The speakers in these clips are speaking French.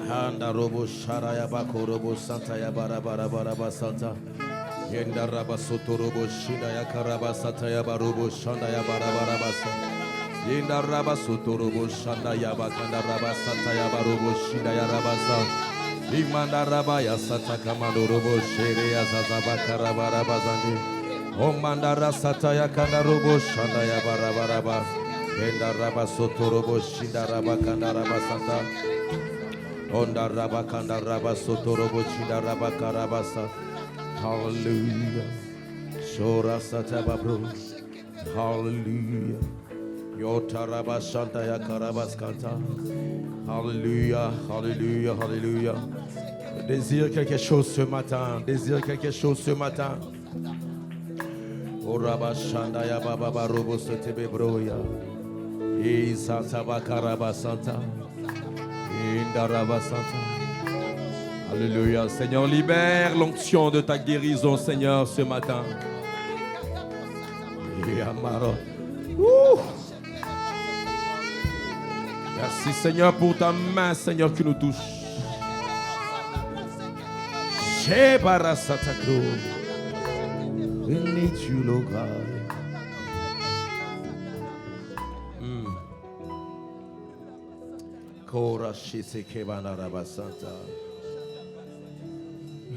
Handa robo sharaya bakorobo santa ya bara bara bara basanta. Yenda raba soto robo shida ya karaba santa ya barobo shanda ya bara bara basa. Yenda raba soto robo shanda ya bakanda raba santa ya barobo shida ya rabasa. Imanda raba ya santa kamando robo shere ya zaza bakara bara bazandi. Omanda rasata ya kanda robo shanda ya bara bara ba. Yenda raba soto robo shida raba kanda raba santa. Onda raba kanda raba soto robo chinda raba karabasa. Hallelujah. Shora sata babro. Hallelujah. Yota raba shanta ya karabas kanta. Hallelujah. Hallelujah. Hallelujah. Désire quelque chose ce matin. Désire quelque chose ce matin. O raba shanda ya baba barobo sote bebroya. Isa saba karabasanta. Alléluia. Seigneur, libère l'onction de ta guérison, Seigneur, ce matin. Merci, Seigneur, pour ta main, Seigneur, qui nous touche. We need you, Lord God.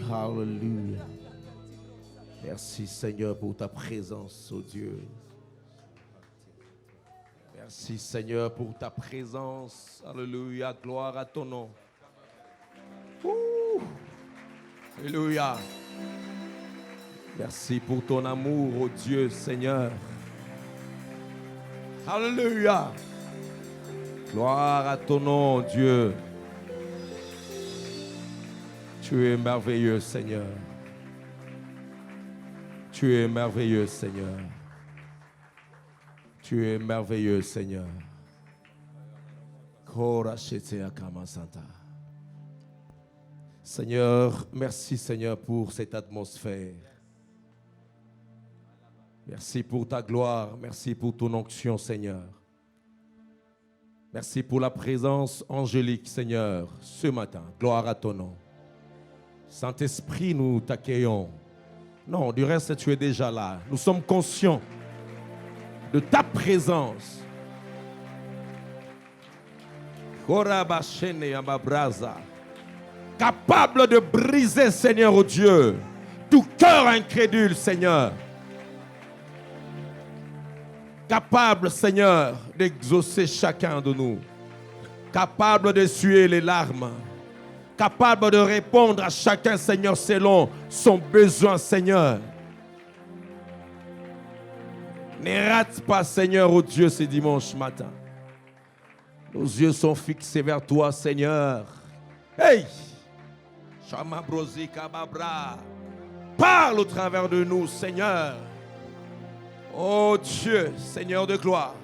Hallelujah. Merci Seigneur pour ta présence, oh Dieu. Merci Seigneur pour ta présence. Alléluia. Gloire à ton nom. Alléluia. Merci pour ton amour, oh Dieu Seigneur. Alléluia. Gloire à ton nom, Dieu. Tu es merveilleux, Seigneur. Tu es merveilleux, Seigneur. Tu es merveilleux, Seigneur. Seigneur, merci, Seigneur, pour cette atmosphère. Merci pour ta gloire. Merci pour ton onction, Seigneur. Merci pour la présence angélique, Seigneur, ce matin. Gloire à ton nom. Saint-Esprit, nous t'accueillons. Non, du reste, tu es déjà là. Nous sommes conscients de ta présence. Capable de briser, Seigneur, oh Dieu, tout cœur incrédule, Seigneur. Capable, Seigneur, d'exaucer chacun de nous. Capable d'essuyer les larmes. Capable de répondre à chacun, Seigneur, selon son besoin, Seigneur. Ne rate pas, Seigneur, oh Dieu, ce dimanche matin. Nos yeux sont fixés vers toi, Seigneur. Hey! Parle au travers de nous, Seigneur. Oh Dieu, Seigneur de gloire,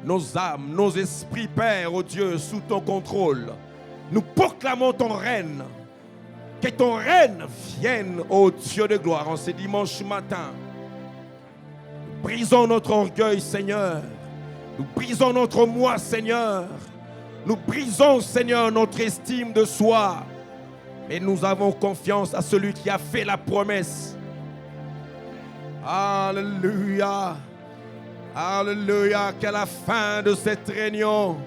nos âmes, nos esprits, Père, oh Dieu, sous ton contrôle, nous proclamons ton règne. Que ton règne vienne, oh Dieu de gloire, en ce dimanche matin. Nous brisons notre orgueil, Seigneur. Nous brisons notre moi, Seigneur. Nous brisons, Seigneur, notre estime de soi. Et nous avons confiance à celui qui a fait la promesse. Alléluia. Alléluia. Qu'à la fin de cette réunion,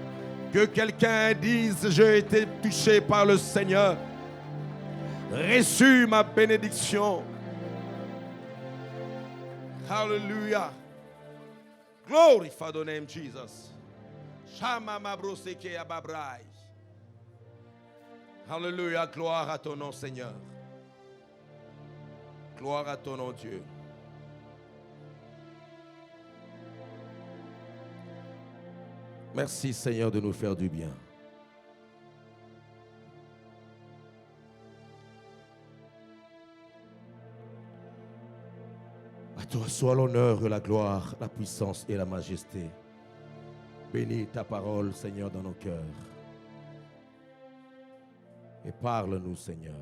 que quelqu'un dise: j'ai été touché par le Seigneur. Reçu ma bénédiction. Alléluia. Glorify the name Jesus. Shama mabroseke ababrai. Alléluia. Gloire à ton nom, Seigneur. Gloire à ton nom, Dieu. Merci, Seigneur, de nous faire du bien. À toi soit l'honneur et la gloire, la puissance et la majesté. Bénis ta parole, Seigneur, dans nos cœurs. Et parle-nous, Seigneur.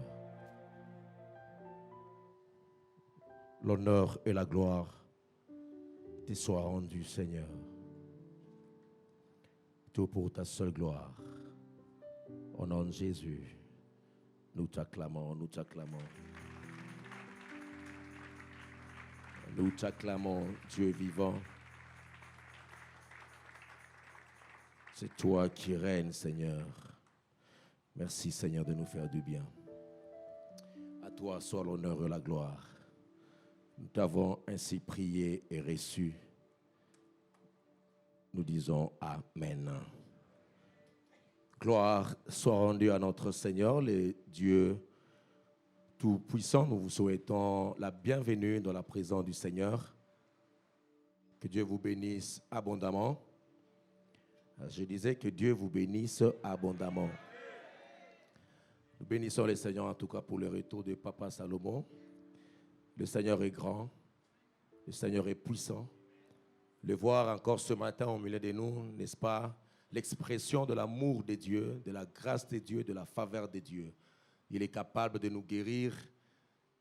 l'honneur et la gloire te soient rendus, Seigneur. Tout pour ta seule gloire. Au nom de Jésus, nous t'acclamons, nous t'acclamons. Nous t'acclamons, Dieu vivant. C'est toi qui règnes, Seigneur. Merci, Seigneur, de nous faire du bien. À toi soit l'honneur et la gloire. Nous t'avons ainsi prié et reçu. Nous disons Amen. Gloire soit rendue à notre Seigneur, le Dieu Tout-Puissant. Nous vous souhaitons la bienvenue dans la présence du Seigneur. Que Dieu vous bénisse abondamment. Je disais que Dieu vous bénisse abondamment. Nous bénissons le Seigneur en tout cas pour le retour de Papa Salomon. Le Seigneur est grand, le Seigneur est puissant. Le voir encore ce matin au milieu de nous, n'est-ce pas, l'expression de l'amour de Dieu, de la grâce de Dieu, de la faveur de Dieu. Il est capable de nous guérir,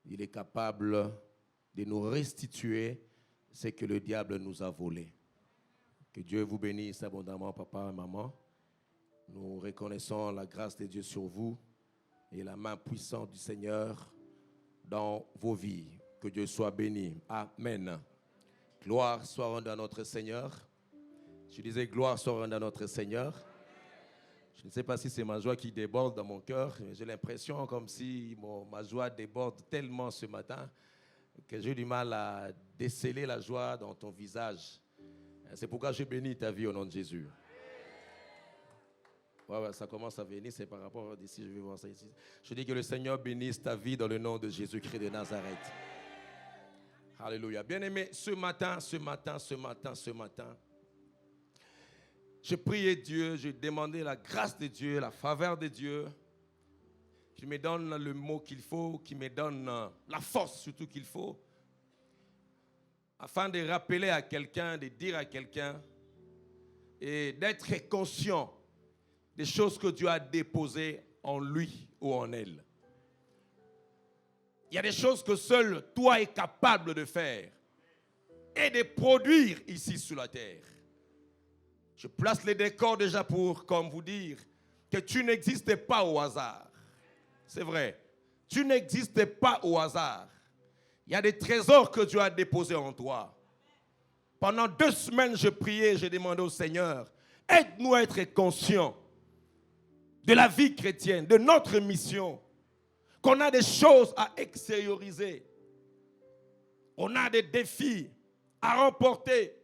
il est capable de nous restituer ce que le diable nous a volé. Que Dieu vous bénisse abondamment, papa et maman. Nous reconnaissons la grâce de Dieu sur vous et la main puissante du Seigneur dans vos vies. Que Dieu soit béni. Amen. Gloire soit rendue à notre Seigneur. Je disais gloire soit rendue à notre Seigneur. Je ne sais pas si c'est ma joie qui déborde dans mon cœur. J'ai l'impression comme si ma joie déborde tellement ce matin que j'ai du mal à déceler la joie dans ton visage. C'est pourquoi je bénis ta vie au nom de Jésus. Ouais, ça commence à venir, c'est par rapport d'ici, je vais voir ça ici. Je dis que le Seigneur bénisse ta vie dans le nom de Jésus-Christ de Nazareth. Alléluia. Bien-aimé, ce matin, je priais Dieu, je demandais la grâce de Dieu, la faveur de Dieu. Je me donne le mot qu'il faut, qui me donne la force surtout qu'il faut, afin de rappeler à quelqu'un, de dire à quelqu'un et d'être conscient des choses que Dieu a déposées en lui ou en elle. Il y a des choses que seul toi es capable de faire et de produire ici sur la terre. Je place les décors déjà pour, comme vous dire, que tu n'existais pas au hasard. C'est vrai. Tu n'existais pas au hasard. Il y a des trésors que Dieu a déposés en toi. Pendant 2 semaines, je priais, je demandais au Seigneur, aide-nous à être conscients de la vie chrétienne, de notre mission, qu'on a des choses à extérioriser. On a des défis à remporter.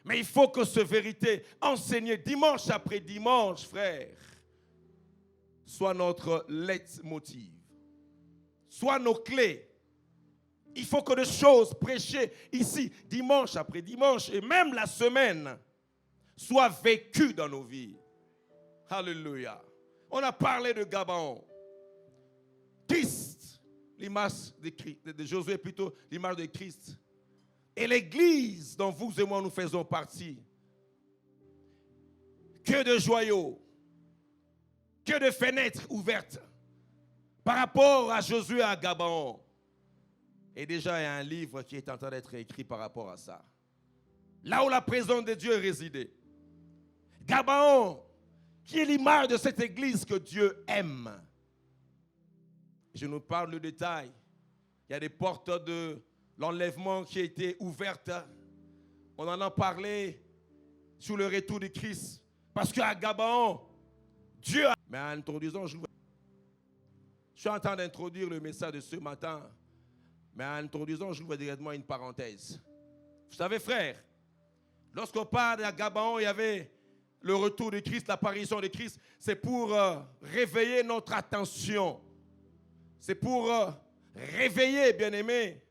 Mais il faut que cette vérité, enseignée dimanche après dimanche, frère, soit notre leitmotiv, soit nos clés. Il faut que des choses prêchées ici, dimanche après dimanche, et même la semaine, soient vécues dans nos vies. Alléluia. On a parlé de Gabaon. Christ, l'image de Josué plutôt, l'image de Christ. Et l'église dont vous et moi nous faisons partie. Que de joyaux, que de fenêtres ouvertes par rapport à Josué et à Gabaon. Et déjà, il y a un livre qui est en train d'être écrit par rapport à ça. Là où la présence de Dieu résidait. Gabaon, qui est l'image de cette église que Dieu aime. Je nous parle de détail. Il y a des portes de l'enlèvement qui ont été ouvertes. On en a parlé sur le retour de Christ. Parce qu'à Gabaon, Dieu a... Mais en introduisant, je suis en train d'introduire le message de ce matin. Mais en introduisant, j'ouvre directement une parenthèse. Vous savez, frère, lorsqu'on parle de Gabaon, il y avait le retour de Christ, l'apparition de Christ. C'est pour réveiller notre attention. C'est pour réveiller, bien-aimé,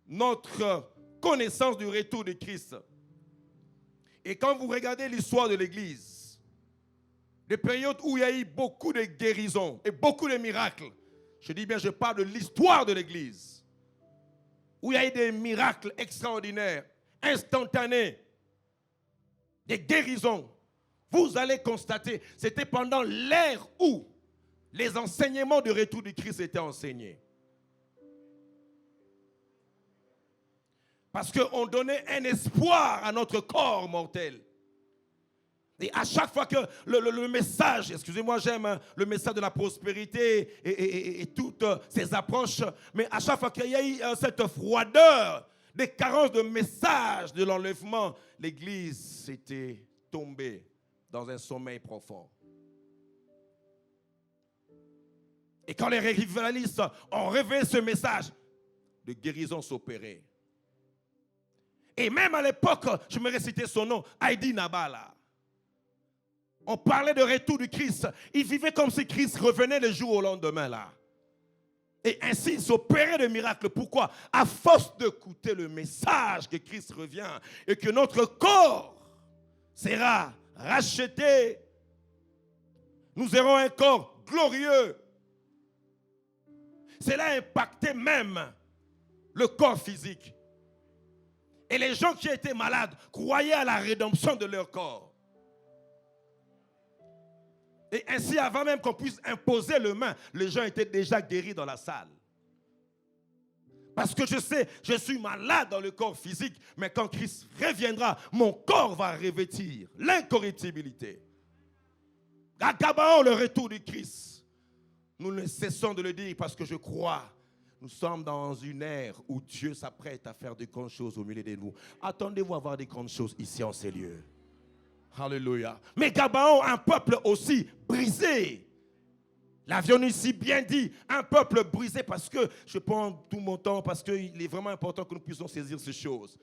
notre connaissance du retour de Christ. Et quand vous regardez l'histoire de l'Église, des périodes où il y a eu beaucoup de guérisons et beaucoup de miracles, je dis bien, je parle de l'histoire de l'Église, où il y a eu des miracles extraordinaires, instantanés, des guérisons, vous allez constater, c'était pendant l'ère où les enseignements du retour du Christ étaient enseignés. Parce qu'on donnait un espoir à notre corps mortel. Et à chaque fois que le message, excusez-moi, j'aime le message de la prospérité et toutes ces approches, mais à chaque fois qu'il y a eu cette froideur, des carences de message de l'enlèvement, l'Église était tombée dans un sommeil profond. Et quand les revivalistes ont révélé ce message, de guérison s'opérait. Et même à l'époque, je me récitais son nom, Heidi Nabala. On parlait de retour du Christ. Il vivait comme si Christ revenait le jour au lendemain là. Et ainsi, il s'opérait de miracles. Pourquoi? À force d'écouter le message que Christ revient et que notre corps sera racheté. Nous aurons un corps glorieux. Cela a impacté même le corps physique. Et les gens qui étaient malades croyaient à la rédemption de leur corps. Et ainsi, avant même qu'on puisse imposer les mains, les gens étaient déjà guéris dans la salle. Parce que je sais, je suis malade dans le corps physique, mais quand Christ reviendra, mon corps va revêtir l'incorruptibilité. À Gabaon, le retour du Christ. Nous ne cessons de le dire parce que je crois. Nous sommes dans une ère où Dieu s'apprête à faire de grandes choses au milieu de nous. Attendez-vous à voir des grandes choses ici en ces lieux. Alléluia. Mais Gabaon, un peuple aussi brisé. L'avion ici bien dit, un peuple brisé, parce que je prends tout mon temps, parce qu'il est vraiment important que nous puissions saisir ces choses.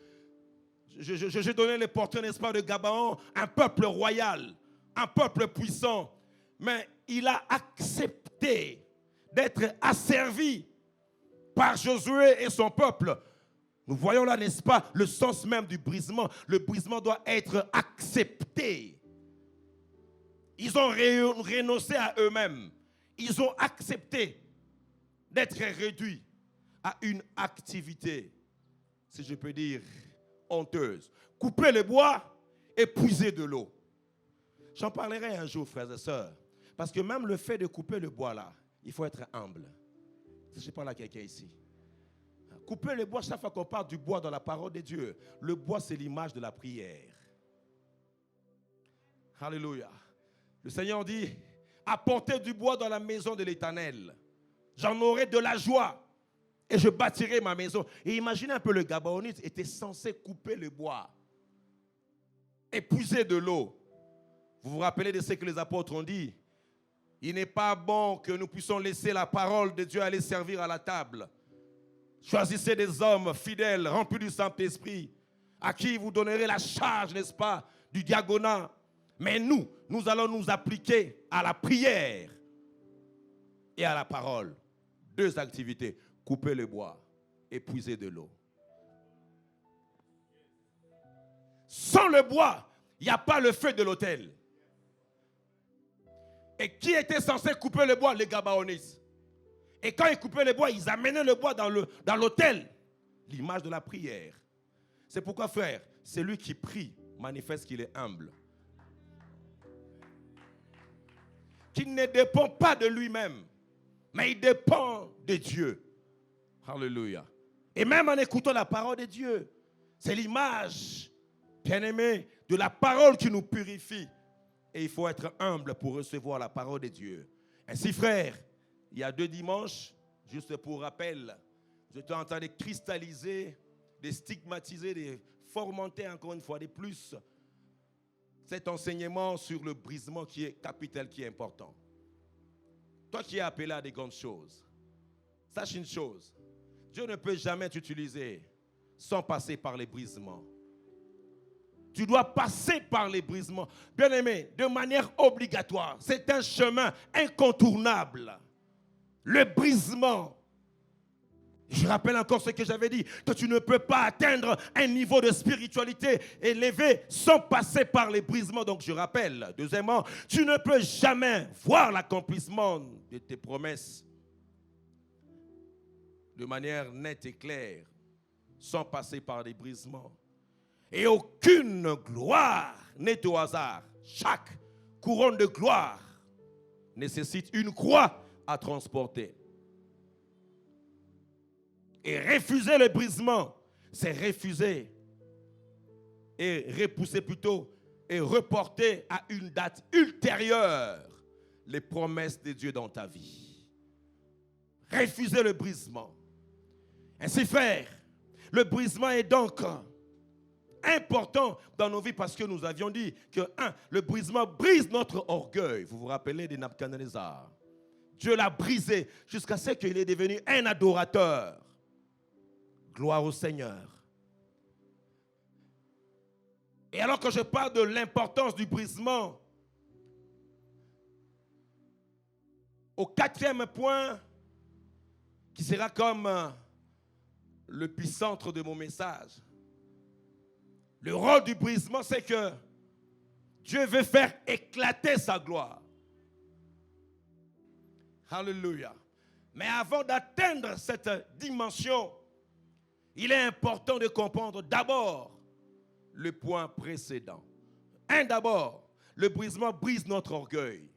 J'ai donné les portraits, n'est-ce pas, de Gabaon, un peuple royal, un peuple puissant. Mais il a accepté d'être asservi par Josué et son peuple. Nous voyons là, n'est-ce pas, le sens même du brisement. Le brisement doit être accepté. Ils ont renoncé à eux-mêmes. Ils ont accepté d'être réduits à une activité, si je peux dire, honteuse. Couper le bois et puiser de l'eau. J'en parlerai un jour, frères et sœurs. Parce que même le fait de couper le bois là, il faut être humble. Si je parle à quelqu'un ici. Couper le bois, chaque fois qu'on parle du bois dans la parole de Dieu, le bois c'est l'image de la prière. Alléluia. Le Seigneur dit, apportez du bois dans la maison de l'Éternel. J'en aurai de la joie et je bâtirai ma maison. Et imaginez un peu, le Gabaonite était censé couper le bois et puiser de l'eau. Vous vous rappelez de ce que les apôtres ont dit? Il n'est pas bon que nous puissions laisser la parole de Dieu aller servir à la table. Choisissez des hommes fidèles, remplis du Saint-Esprit, à qui vous donnerez la charge, n'est-ce pas, du diaconat. Mais nous allons nous appliquer à la prière et à la parole. Deux activités, couper le bois et puiser de l'eau. Sans le bois, il n'y a pas le feu de l'autel. Et qui était censé couper le bois? Les Gabaonites. Et quand ils coupaient le bois, ils amenaient le bois dans l'autel. L'image de la prière. C'est pourquoi, frère, celui qui prie manifeste qu'il est humble. Qu'il ne dépend pas de lui-même, mais il dépend de Dieu. Alléluia. Et même en écoutant la parole de Dieu, c'est l'image, bien-aimé, de la parole qui nous purifie. Et il faut être humble pour recevoir la parole de Dieu. Ainsi, frère, il y a 2 dimanches, juste pour rappel, j'étais en train de cristalliser, de stigmatiser, de fomenter encore une fois de plus cet enseignement sur le brisement qui est capital, qui est important. Toi qui es appelé à des grandes choses, sache une chose, Dieu ne peut jamais t'utiliser sans passer par les brisements. Tu dois passer par les brisements. Bien aimé, de manière obligatoire. C'est un chemin incontournable. Le brisement. Je rappelle encore ce que j'avais dit, que tu ne peux pas atteindre un niveau de spiritualité élevé sans passer par les brisements. Donc je rappelle, deuxièmement, tu ne peux jamais voir l'accomplissement de tes promesses de manière nette et claire sans passer par les brisements. Et aucune gloire n'est au hasard. Chaque couronne de gloire nécessite une croix à transporter. Et refuser le brisement c'est refuser et repousser plutôt et reporter à une date ultérieure les promesses de Dieu dans ta vie. Refuser le brisement. Ainsi, frère, le brisement est donc important dans nos vies parce que nous avions dit que, le brisement brise notre orgueil. Vous vous rappelez de Nabuchodonosor. Dieu l'a brisé jusqu'à ce qu'il est devenu un adorateur. Gloire au Seigneur. Et alors que je parle de l'importance du brisement, au quatrième point, qui sera comme l'épicentre de mon message, le rôle du brisement, c'est que Dieu veut faire éclater sa gloire. Alléluia. Mais avant d'atteindre cette dimension, il est important de comprendre d'abord le point précédent. D'abord, le brisement brise notre orgueil.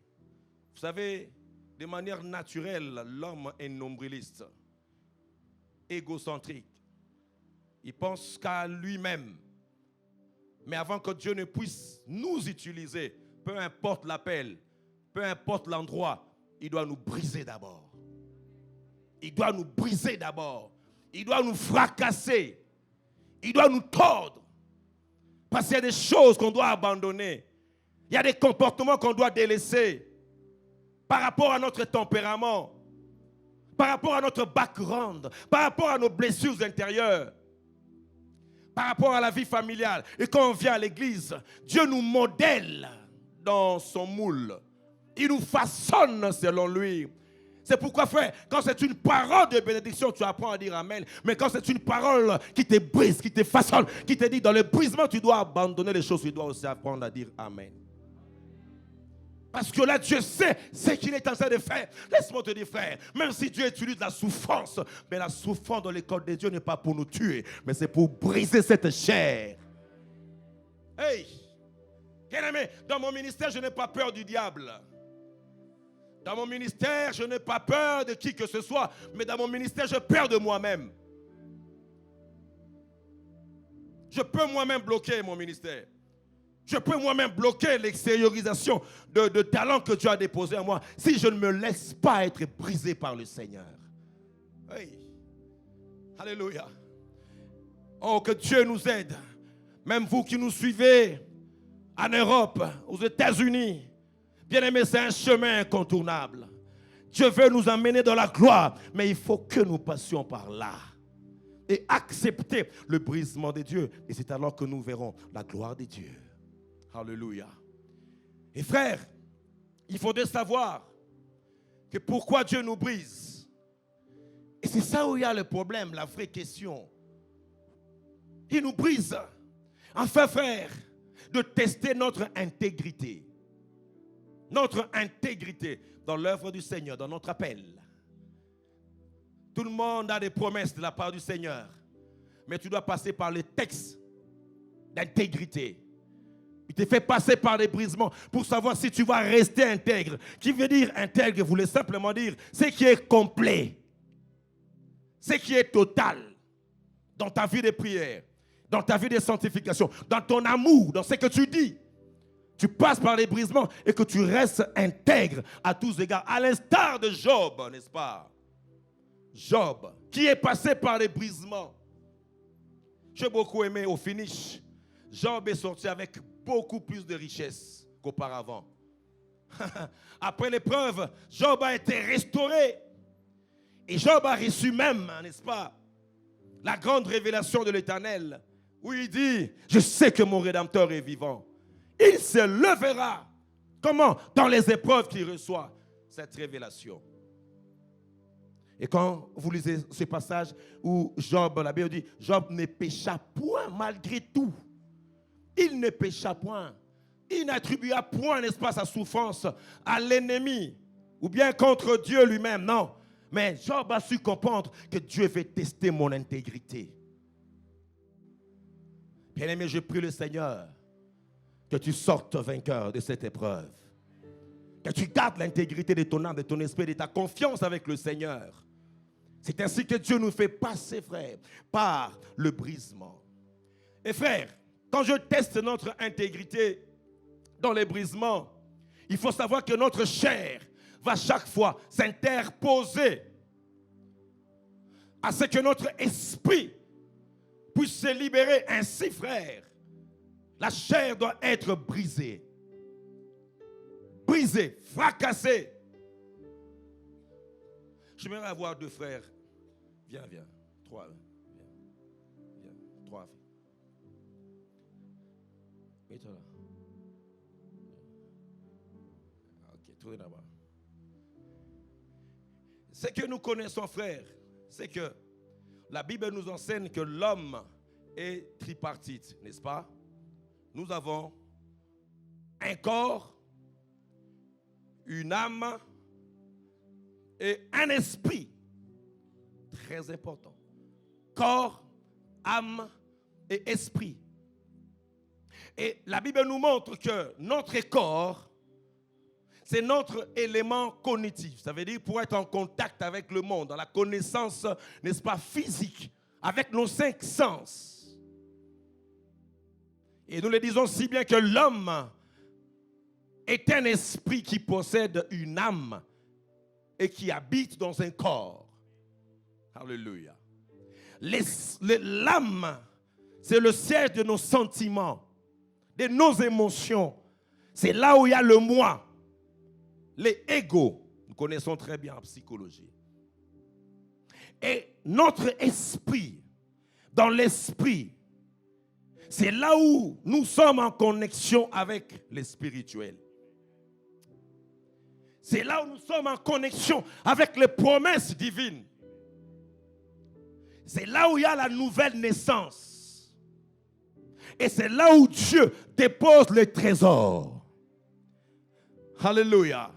Vous savez, de manière naturelle, l'homme est nombriliste, égocentrique. Il pense qu'à lui-même. Mais avant que Dieu ne puisse nous utiliser, peu importe l'appel, peu importe l'endroit, il doit nous briser d'abord. Il doit nous briser d'abord. Il doit nous fracasser. Il doit nous tordre. Parce qu'il y a des choses qu'on doit abandonner. Il y a des comportements qu'on doit délaisser. Par rapport à notre tempérament. Par rapport à notre background. Par rapport à nos blessures intérieures. Par rapport à la vie familiale. Et quand on vient à l'église, Dieu nous modèle dans son moule. Il nous façonne selon lui. C'est pourquoi, frère, quand c'est une parole de bénédiction, tu apprends à dire Amen. Mais quand c'est une parole qui te brise, qui te façonne, qui te dit dans le brisement, tu dois abandonner les choses, tu dois aussi apprendre à dire Amen. Parce que là, Dieu sait ce qu'il est en train de faire. Laisse-moi te dire, frère, même si Dieu utilise la souffrance, mais la souffrance dans l'école de Dieu n'est pas pour nous tuer, mais c'est pour briser cette chair. Hey! Bien-aimé, dans mon ministère, je n'ai pas peur du diable. Dans mon ministère, je n'ai pas peur de qui que ce soit, mais dans mon ministère, j'ai peur de moi-même. Je peux moi-même bloquer mon ministère. Je peux moi-même bloquer l'extériorisation de talents que Dieu a déposé en moi si je ne me laisse pas être brisé par le Seigneur. Hey. Alléluia. Oh, que Dieu nous aide. Même vous qui nous suivez en Europe, aux États-Unis. Bien-aimé, c'est un chemin incontournable. Dieu veut nous emmener dans la gloire, mais il faut que nous passions par là. Et accepter le brisement de Dieu. Et c'est alors que nous verrons la gloire de Dieu. Alléluia. Et frère, il faudrait savoir que pourquoi Dieu nous brise. Et c'est ça où il y a le problème, la vraie question. Il nous brise. Enfin, frère, de tester notre intégrité. Notre intégrité dans l'œuvre du Seigneur, dans notre appel. Tout le monde a des promesses de la part du Seigneur. Mais tu dois passer par les textes d'intégrité. Il te fait passer par des brisements pour savoir si tu vas rester intègre. Qui veut dire intègre voulait simplement dire ce qui est complet. Ce qui est total dans ta vie de prière, dans ta vie de sanctification, dans ton amour, dans ce que tu dis. Tu passes par les brisements et que tu restes intègre à tous égards. À l'instar de Job, n'est-ce pas? Job, qui est passé par les brisements. J'ai beaucoup aimé au finish. Job est sorti avec beaucoup plus de richesses qu'auparavant. Après l'épreuve, Job a été restauré. Et Job a reçu même, n'est-ce pas, la grande révélation de l'Éternel, où il dit, je sais que mon Rédempteur est vivant. Il se levera. Comment? Dans les épreuves qu'il reçoit, cette révélation. Et quand vous lisez ce passage où Job, la Bible dit, Job ne pécha point malgré tout. Il ne pécha point. Il n'attribua point, n'est-ce pas, sa souffrance à l'ennemi ou bien contre Dieu lui-même. Non. Mais Job a su comprendre que Dieu veut tester mon intégrité. Bien-aimé, je prie le Seigneur que tu sortes vainqueur de cette épreuve. Que tu gardes l'intégrité de ton âme, de ton esprit, de ta confiance avec le Seigneur. C'est ainsi que Dieu nous fait passer, frère, par le brisement. Et frère, quand je teste notre intégrité dans les brisements, il faut savoir que notre chair va chaque fois s'interposer à ce que notre esprit puisse se libérer. Ainsi, frère, la chair doit être brisée. Brisée, fracassée. J'aimerais avoir 2 frères. Viens. 3. Viens. 3. Mets-toi là. Ok, tournez là-bas. Ce que nous connaissons, frère, c'est que la Bible nous enseigne que l'homme est tripartite, n'est-ce pas? Nous avons un corps, une âme et un esprit. Très important. Corps, âme et esprit. Et la Bible nous montre que notre corps, c'est notre élément cognitif. Ça veut dire pour être en contact avec le monde, dans la connaissance, n'est-ce pas, physique, avec nos 5 sens. Et nous le disons si bien que l'homme est un esprit qui possède une âme et qui habite dans un corps. Alléluia. L'âme, c'est le siège de nos sentiments, de nos émotions. C'est là où il y a le moi, les égos. Nous connaissons très bien en psychologie. Et notre esprit, dans l'esprit, c'est là où nous sommes en connexion avec le spirituel. C'est là où nous sommes en connexion avec les promesses divines. C'est là où il y a la nouvelle naissance. Et c'est là où Dieu dépose les trésors. Alléluia.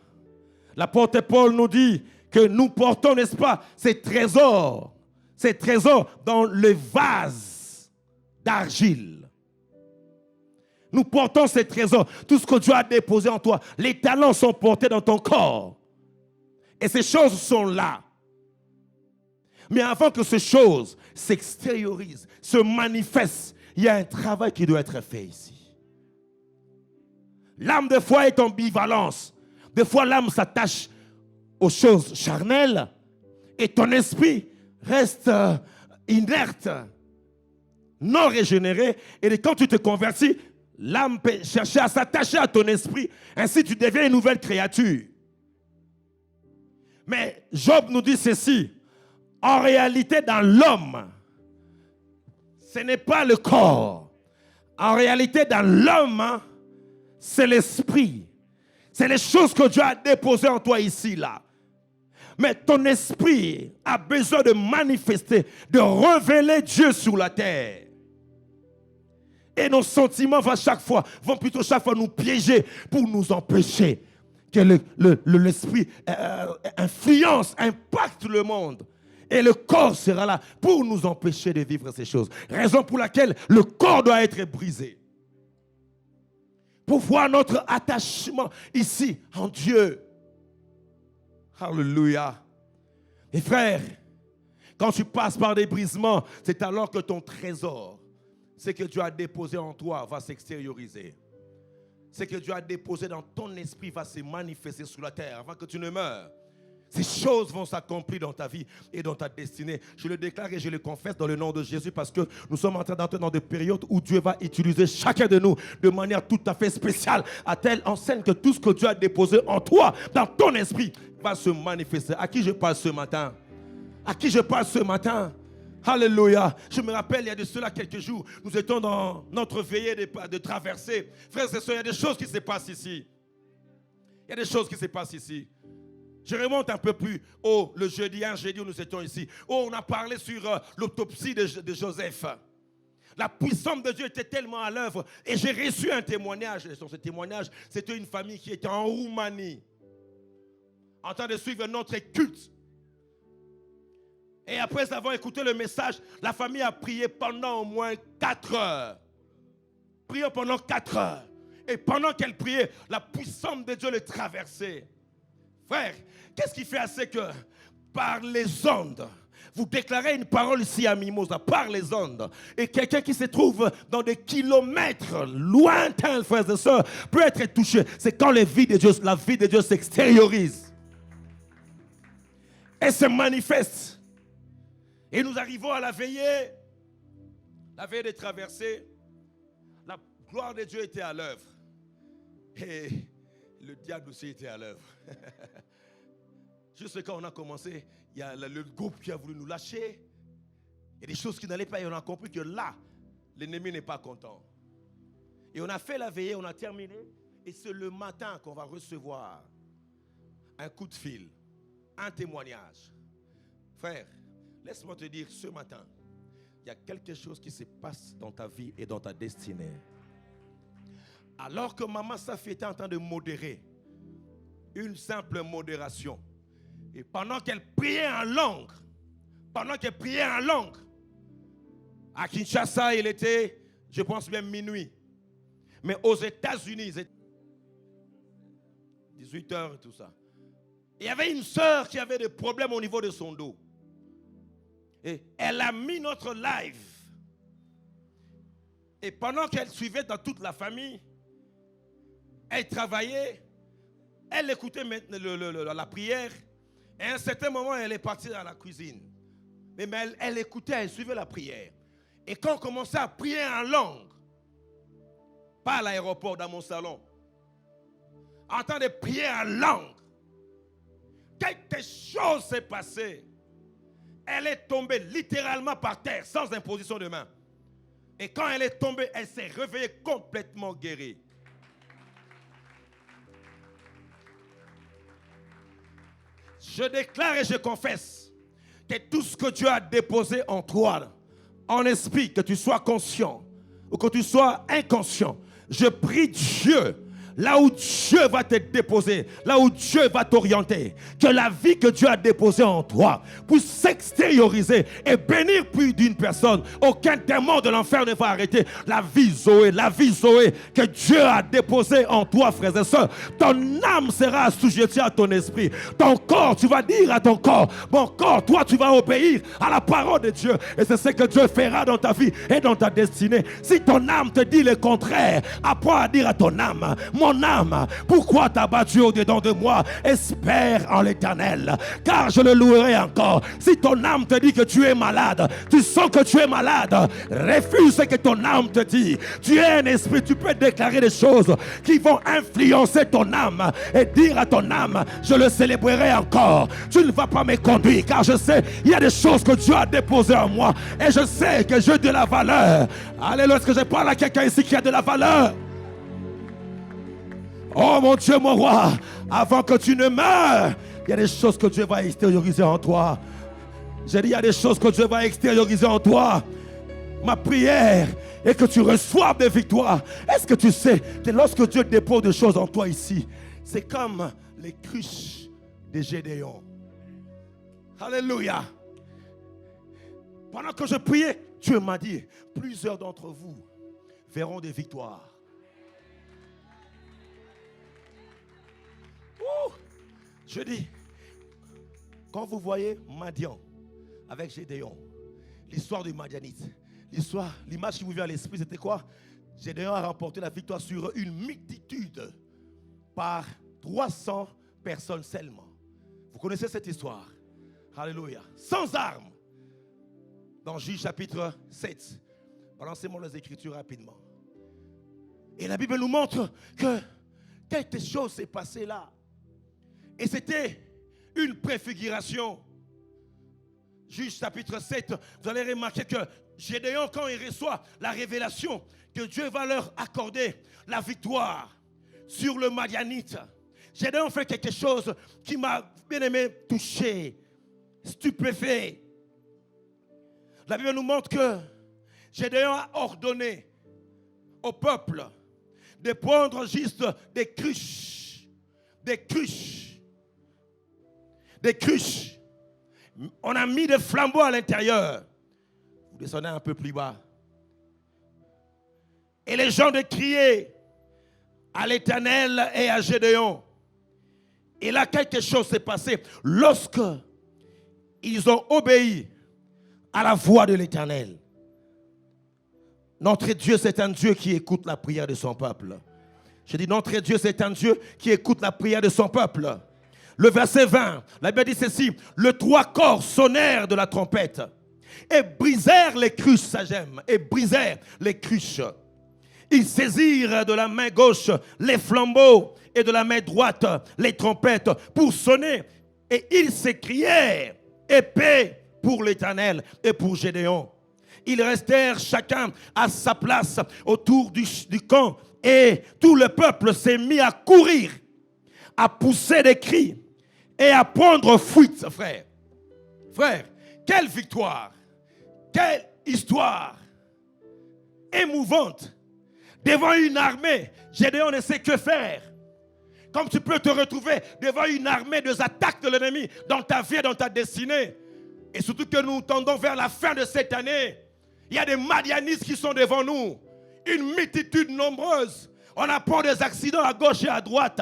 L'apôtre Paul nous dit que nous portons, n'est-ce pas, ces trésors dans le vase d'argile. Nous portons ces trésors, tout ce que Dieu a déposé en toi. Les talents sont portés dans ton corps. Et ces choses sont là. Mais avant que ces choses s'extériorisent, se manifestent, il y a un travail qui doit être fait ici. L'âme, des fois, est en ambivalence. Des fois, l'âme s'attache aux choses charnelles et ton esprit reste inerte, non régénéré. Et quand tu te convertis, l'âme peut chercher à s'attacher à ton esprit. Ainsi, tu deviens une nouvelle créature. Mais Job nous dit ceci. En réalité, dans l'homme, ce n'est pas le corps. En réalité, dans l'homme, c'est l'esprit. C'est les choses que Dieu a déposées en toi ici, là. Mais ton esprit a besoin de manifester, de révéler Dieu sur la terre. Et nos sentiments vont plutôt chaque fois nous piéger pour nous empêcher que l'esprit influence, impacte le monde. Et le corps sera là pour nous empêcher de vivre ces choses. Raison pour laquelle le corps doit être brisé. Pour voir notre attachement ici en Dieu. Alléluia. Et frère, quand tu passes par des brisements, c'est alors que ton trésor, ce que Dieu a déposé en toi, va s'extérioriser. Ce que Dieu a déposé dans ton esprit va se manifester sur la terre avant que tu ne meures. Ces choses vont s'accomplir dans ta vie et dans ta destinée. Je le déclare et je le confesse dans le nom de Jésus parce que nous sommes en train d'entrer dans des périodes où Dieu va utiliser chacun de nous de manière tout à fait spéciale, à telle enseigne que tout ce que Dieu a déposé en toi, dans ton esprit, va se manifester. À qui je parle ce matin? À qui je parle ce matin? Alléluia. Je me rappelle, il y a de cela quelques jours, nous étions dans notre veillée de traversée. Frères et sœurs, il y a des choses qui se passent ici. Il y a des choses qui se passent ici. Je remonte un peu plus haut, un jeudi où nous étions ici. On a parlé sur l'autopsie de Joseph. La puissance de Dieu était tellement à l'œuvre. Et j'ai reçu un témoignage. Et sur ce témoignage, c'était une famille qui était en Roumanie, en train de suivre notre culte. Et après avoir écouté le message, la famille a prié pendant au moins 4 heures. Prié pendant 4 heures. Et pendant qu'elle priait, la puissance de Dieu les traversait. Frère, qu'est-ce qui fait assez que par les ondes, vous déclarez une parole ici à Mimosa par les ondes. Et quelqu'un qui se trouve dans des kilomètres lointains, frères et sœurs, peut être touché. C'est quand la vie de Dieu s'extériorise et se manifeste. Et nous arrivons à la veillée de traversée. La gloire de Dieu était à l'œuvre. Et le diable aussi était à l'œuvre. Juste quand on a commencé, il y a le groupe qui a voulu nous lâcher. Il y a des choses qui n'allaient pas et on a compris que là, l'ennemi n'est pas content. Et on a fait la veillée, on a terminé. Et c'est le matin qu'on va recevoir un coup de fil, un témoignage. Frère, laisse-moi te dire, ce matin, il y a quelque chose qui se passe dans ta vie et dans ta destinée. Alors que Maman Safi était en train de modérer, une simple modération, et pendant qu'elle priait en langue, à Kinshasa, il était, je pense bien minuit. Mais aux États-Unis, 18h et tout ça. Il y avait une sœur qui avait des problèmes au niveau de son dos. Et elle a mis notre live. Et pendant qu'elle suivait dans toute la famille, elle travaillait, elle écoutait la prière. Et à un certain moment, elle est partie dans la cuisine. Mais elle écoutait, elle suivait la prière. Et quand on commençait à prier en langue, pas à l'aéroport, dans mon salon, en train de prier en langue, quelque chose s'est passé. Elle est tombée littéralement par terre, sans imposition de main. Et quand elle est tombée, elle s'est réveillée complètement guérie. Je déclare et je confesse que tout ce que Dieu a déposé en toi, en esprit, que tu sois conscient ou que tu sois inconscient, je prie Dieu, là où Dieu va te déposer, là où Dieu va t'orienter, que la vie que Dieu a déposée en toi puisse s'extérioriser et bénir plus d'une personne. Aucun démon de l'enfer ne va arrêter la vie Zoé que Dieu a déposée en toi, frères et sœurs. Ton âme sera assujettie à ton esprit. Ton corps, tu vas dire à ton corps, mon corps, toi tu vas obéir à la parole de Dieu. Et c'est ce que Dieu fera dans ta vie et dans ta destinée. Si ton âme te dit le contraire, apprends à dire à ton âme, mon âme, pourquoi t'as battu au-dedans de moi? Espère en l'Éternel, car je le louerai encore. Si ton âme te dit que tu es malade, tu sens que tu es malade, refuse ce que ton âme te dit. Tu es un esprit, tu peux déclarer des choses qui vont influencer ton âme et dire à ton âme, je le célébrerai encore. Tu ne vas pas me conduire, car je sais, il y a des choses que Dieu a déposées en moi et je sais que j'ai de la valeur. Alléluia, est-ce que je parle à quelqu'un ici qui a de la valeur? Oh mon Dieu, mon roi, avant que tu ne meures, il y a des choses que Dieu va extérioriser en toi. J'ai dit, il y a des choses que Dieu va extérioriser en toi. Ma prière est que tu reçoives des victoires. Est-ce que tu sais que lorsque Dieu dépose des choses en toi ici, c'est comme les cruches de Gédéon. Alléluia. Pendant que je priais, Dieu m'a dit, plusieurs d'entre vous verront des victoires. Je dis, quand vous voyez Madian avec Gédéon, l'histoire du Madianite, l'image qui vous vient à l'esprit, c'était quoi? Gédéon a remporté la victoire sur une multitude par 300 personnes seulement. Vous connaissez cette histoire? Alléluia. Sans armes. Dans Juge chapitre 7. Balancez-moi les Écritures rapidement. Et la Bible nous montre que quelque chose s'est passé là. Et c'était une préfiguration. Juge chapitre 7, vous allez remarquer que Gédéon, quand il reçoit la révélation que Dieu va leur accorder la victoire sur le Madianite, Gédéon fait quelque chose qui m'a bien aimé touché, stupéfait. La Bible nous montre que Gédéon a ordonné au peuple de prendre juste des cruches. On a mis des flambeaux à l'intérieur. Vous descendez un peu plus bas. Et les gens de crier à l'Éternel et à Gédéon. Et là, quelque chose s'est passé. Lorsque ils ont obéi à la voix de l'Éternel. Notre Dieu, c'est un Dieu qui écoute la prière de son peuple. Je dis, notre Dieu, c'est un Dieu qui écoute la prière de son peuple. Le verset 20, la Bible dit ceci: le trois corps sonnèrent de la trompette et brisèrent les cruches, ça j'aime, et brisèrent les cruches. Ils saisirent de la main gauche les flambeaux et de la main droite les trompettes pour sonner. Et ils s'écrièrent: épée pour l'Éternel et pour Gédéon. Ils restèrent chacun à sa place autour du camp, et tout le peuple s'est mis à courir, à pousser des cris et à prendre fuite, frère. Frère, quelle victoire, quelle histoire émouvante. Devant une armée, Gédéon ne sait que faire. Comme tu peux te retrouver devant une armée des attaques de l'ennemi dans ta vie et dans ta destinée. Et surtout que nous tendons vers la fin de cette année. Il y a des Madianites qui sont devant nous. Une multitude nombreuse. On apprend des accidents à gauche et à droite.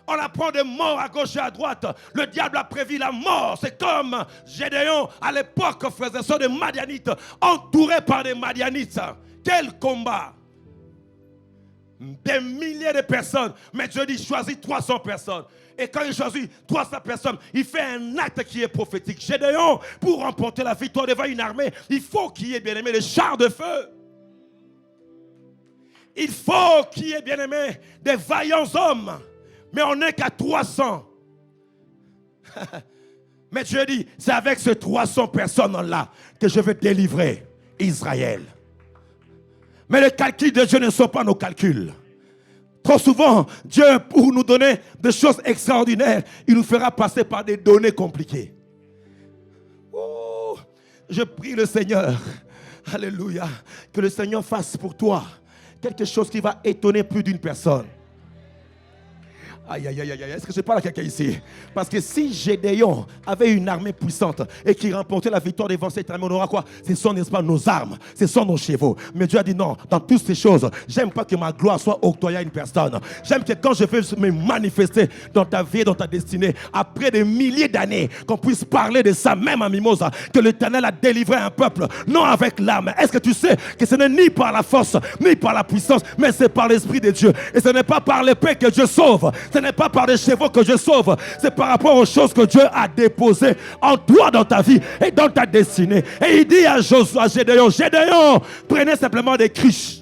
On apprend des morts à gauche et à droite. Le diable a prévu la mort. C'est comme Gédéon à l'époque faisait ça des Madianites, entouré par des Madianites. Quel combat! Des milliers de personnes. Mais Dieu dit, choisis 300 personnes. Et quand il choisit 300 personnes, il fait un acte qui est prophétique. Gédéon, pour remporter la victoire devant une armée, il faut qu'il y ait, bien aimé, les chars de feu. Il faut qu'il y ait, bien aimé, des vaillants hommes. Mais on n'est qu'à 300. Mais Dieu dit, c'est avec ces 300 personnes-là que je vais délivrer Israël. Mais les calculs de Dieu ne sont pas nos calculs. Trop souvent, Dieu, pour nous donner des choses extraordinaires, il nous fera passer par des données compliquées. Oh, je prie le Seigneur, alléluia, que le Seigneur fasse pour toi quelque chose qui va étonner plus d'une personne. Aïe, aïe, aïe, aïe, est-ce que je parle à quelqu'un ici? Parce que si Gédéon avait une armée puissante et qui remportait la victoire devant cette armée, on aura quoi? Ce sont, n'est-ce pas, nos armes, ce sont nos chevaux. Mais Dieu a dit non, dans toutes ces choses, j'aime pas que ma gloire soit octroyée à une personne. J'aime que quand je vais me manifester dans ta vie, dans ta destinée, après des milliers d'années, qu'on puisse parler de ça même à Mimosa, que l'Éternel a délivré un peuple, non avec l'âme. Est-ce que tu sais que ce n'est ni par la force, ni par la puissance, mais c'est par l'Esprit de Dieu. Et ce n'est pas par l'épée que Dieu sauve. Ce n'est pas par des chevaux que je sauve. C'est par rapport aux choses que Dieu a déposées en toi, dans ta vie et dans ta destinée. Et il dit à Gédéon, Gédéon, prenez simplement des cruches.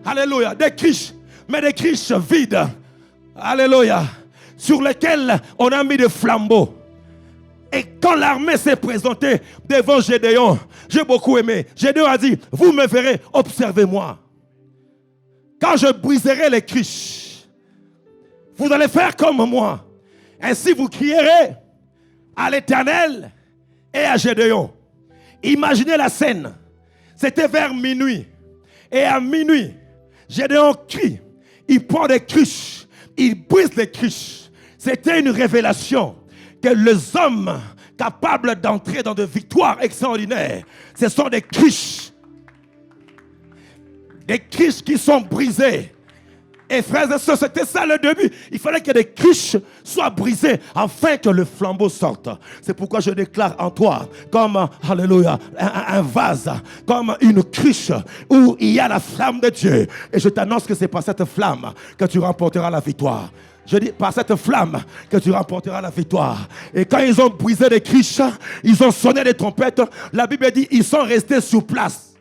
Alléluia. Des cruches. Mais des cruches vides. Alléluia. Sur lesquelles on a mis des flambeaux. Et quand l'armée s'est présentée devant Gédéon, j'ai beaucoup aimé. Gédéon a dit, vous me verrez, observez-moi. Quand je briserai les cruches, vous allez faire comme moi. Ainsi vous crierez à l'Éternel et à Gédéon. Imaginez la scène. C'était vers minuit. Et à minuit, Gédéon crie. Il prend des cruches. Il brise les cruches. C'était une révélation que les hommes capables d'entrer dans de victoires extraordinaires, ce sont des cruches. Des cruches qui sont brisées. Et frères et sœurs, c'était ça le début. Il fallait que des cruches soient brisées afin que le flambeau sorte. C'est pourquoi je déclare en toi comme, alléluia, un vase, comme une cruche où il y a la flamme de Dieu. Et je t'annonce que c'est par cette flamme que tu remporteras la victoire. Je dis par cette flamme que tu remporteras la victoire. Et quand ils ont brisé les cruches, ils ont sonné les trompettes. La Bible dit ils sont restés sur place.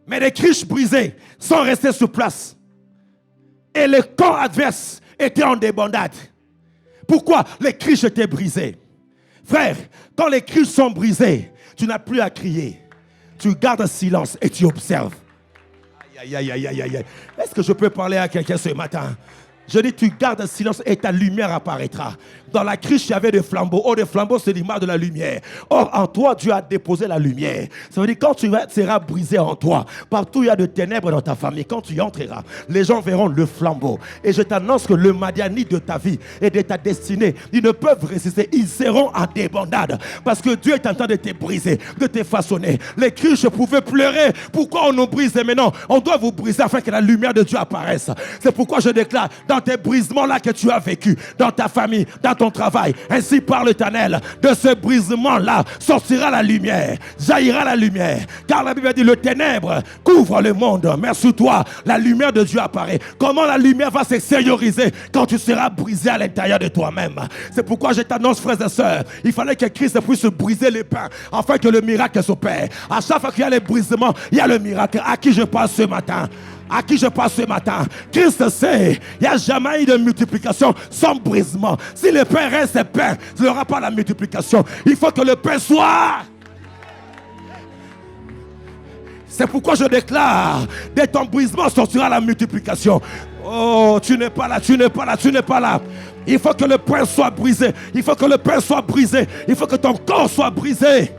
Mais les cruches brisées sont restées sur place. Et le camp adverse était en débandade. Pourquoi? Les cruches étaient brisées. Frère, quand les cruches sont brisées, tu n'as plus à crier. Tu gardes silence et tu observes. Aïe, aïe, aïe, aïe, aïe. Est-ce que je peux parler à quelqu'un ce matin? Je dis, tu gardes silence et ta lumière apparaîtra. Dans la cruche, il y avait des flambeaux. Or, des flambeaux, c'est l'image de la lumière. Or, en toi, Dieu a déposé la lumière. Ça veut dire, quand tu seras brisé en toi, partout il y a de ténèbres dans ta famille, quand tu y entreras, les gens verront le flambeau. Et je t'annonce que le Madianite de ta vie et de ta destinée, ils ne peuvent résister. Ils seront en débandade. Parce que Dieu est en train de te briser, de te façonner. Les cruches pouvaient pleurer. Pourquoi on nous brise maintenant? On doit vous briser afin que la lumière de Dieu apparaisse. C'est pourquoi je déclare, dans dans tes brisements-là que tu as vécu, dans ta famille, dans ton travail. Ainsi parle l'Éternel. De ce brisement-là sortira la lumière, jaillira la lumière. Car la Bible dit, le ténèbre couvre le monde, mais sous toi, la lumière de Dieu apparaît. Comment la lumière va s'extérioriser quand tu seras brisé à l'intérieur de toi-même? C'est pourquoi je t'annonce, frères et sœurs, il fallait que Christ puisse briser les pains, afin que le miracle s'opère. À chaque fois qu'il y a les brisements, il y a le miracle. À qui je parle ce matin? À qui je parle ce matin? Christ sait, il n'y a jamais eu de multiplication sans brisement. Si le pain reste pain, il n'y aura pas la multiplication. Il faut que le pain soit. C'est pourquoi je déclare, dès ton brisement sortira la multiplication. Oh, tu n'es pas là, tu n'es pas là, tu n'es pas là. Il faut que le pain soit brisé. Il faut que le pain soit brisé. Il faut que ton corps soit brisé.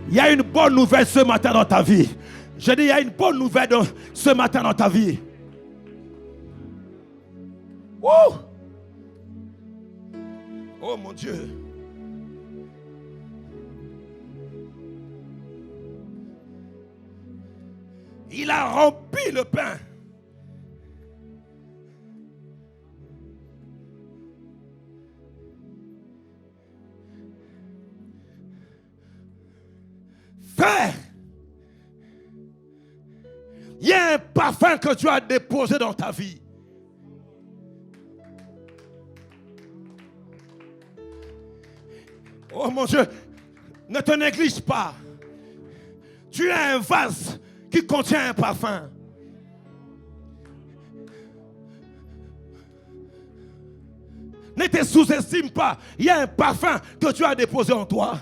Il y a une bonne nouvelle ce matin dans ta vie. Je dis, il y a une bonne nouvelle ce matin dans ta vie. Oh, oh mon Dieu. Il a rempli le pain. Frère, il y a un parfum que tu as déposé dans ta vie. Oh mon Dieu, ne te néglige pas. Tu as un vase qui contient un parfum. Ne te sous-estime pas. Il y a un parfum que tu as déposé en toi.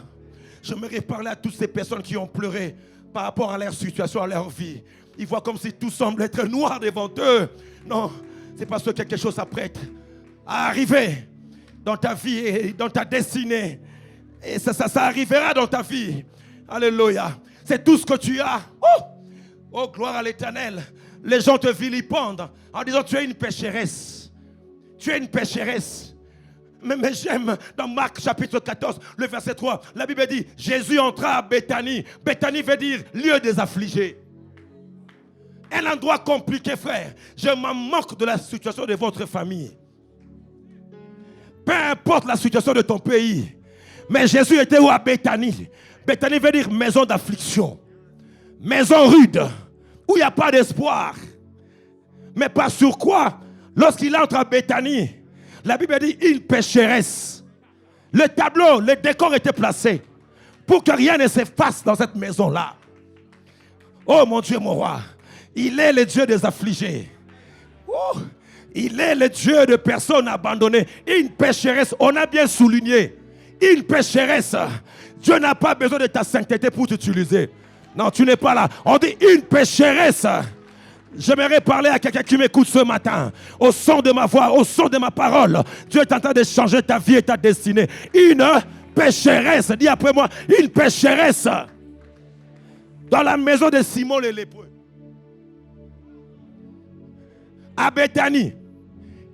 J'aimerais parler à toutes ces personnes qui ont pleuré par rapport à leur situation, à leur vie. Ils voient comme si tout semble être noir devant eux. Non, c'est parce que quelque chose s'apprête à arriver dans ta vie et dans ta destinée. Et ça arrivera dans ta vie. Alléluia. C'est tout ce que tu as. Oh, gloire à l'Éternel. Les gens te vilipendent en disant tu es une pécheresse. Tu es une pécheresse. Mais j'aime dans Marc chapitre 14, le verset 3, la Bible dit, Jésus entra à Béthanie. Béthanie veut dire lieu des affligés. Un endroit compliqué, frère. Je m'en moque de la situation de votre famille. Peu importe la situation de ton pays. Mais Jésus était où à Béthanie? Béthanie veut dire maison d'affliction. Maison rude, où il n'y a pas d'espoir. Mais pas sur quoi? Lorsqu'il entre à Béthanie, la Bible dit une pécheresse. Le tableau, le décor était placé pour que rien ne s'efface dans cette maison-là. Oh mon Dieu, mon roi, il est le Dieu des affligés. Oh, il est le Dieu de personnes abandonnées. Une pécheresse, on a bien souligné. Une pécheresse. Dieu n'a pas besoin de ta sainteté pour t'utiliser. Non, tu n'es pas là. On dit une pécheresse. J'aimerais parler à quelqu'un qui m'écoute ce matin. Au son de ma voix, au son de ma parole. Dieu est en train de changer ta vie et ta destinée. Une pécheresse. Dis après moi, une pécheresse. Dans la maison de Simon le lépreux. À Béthanie.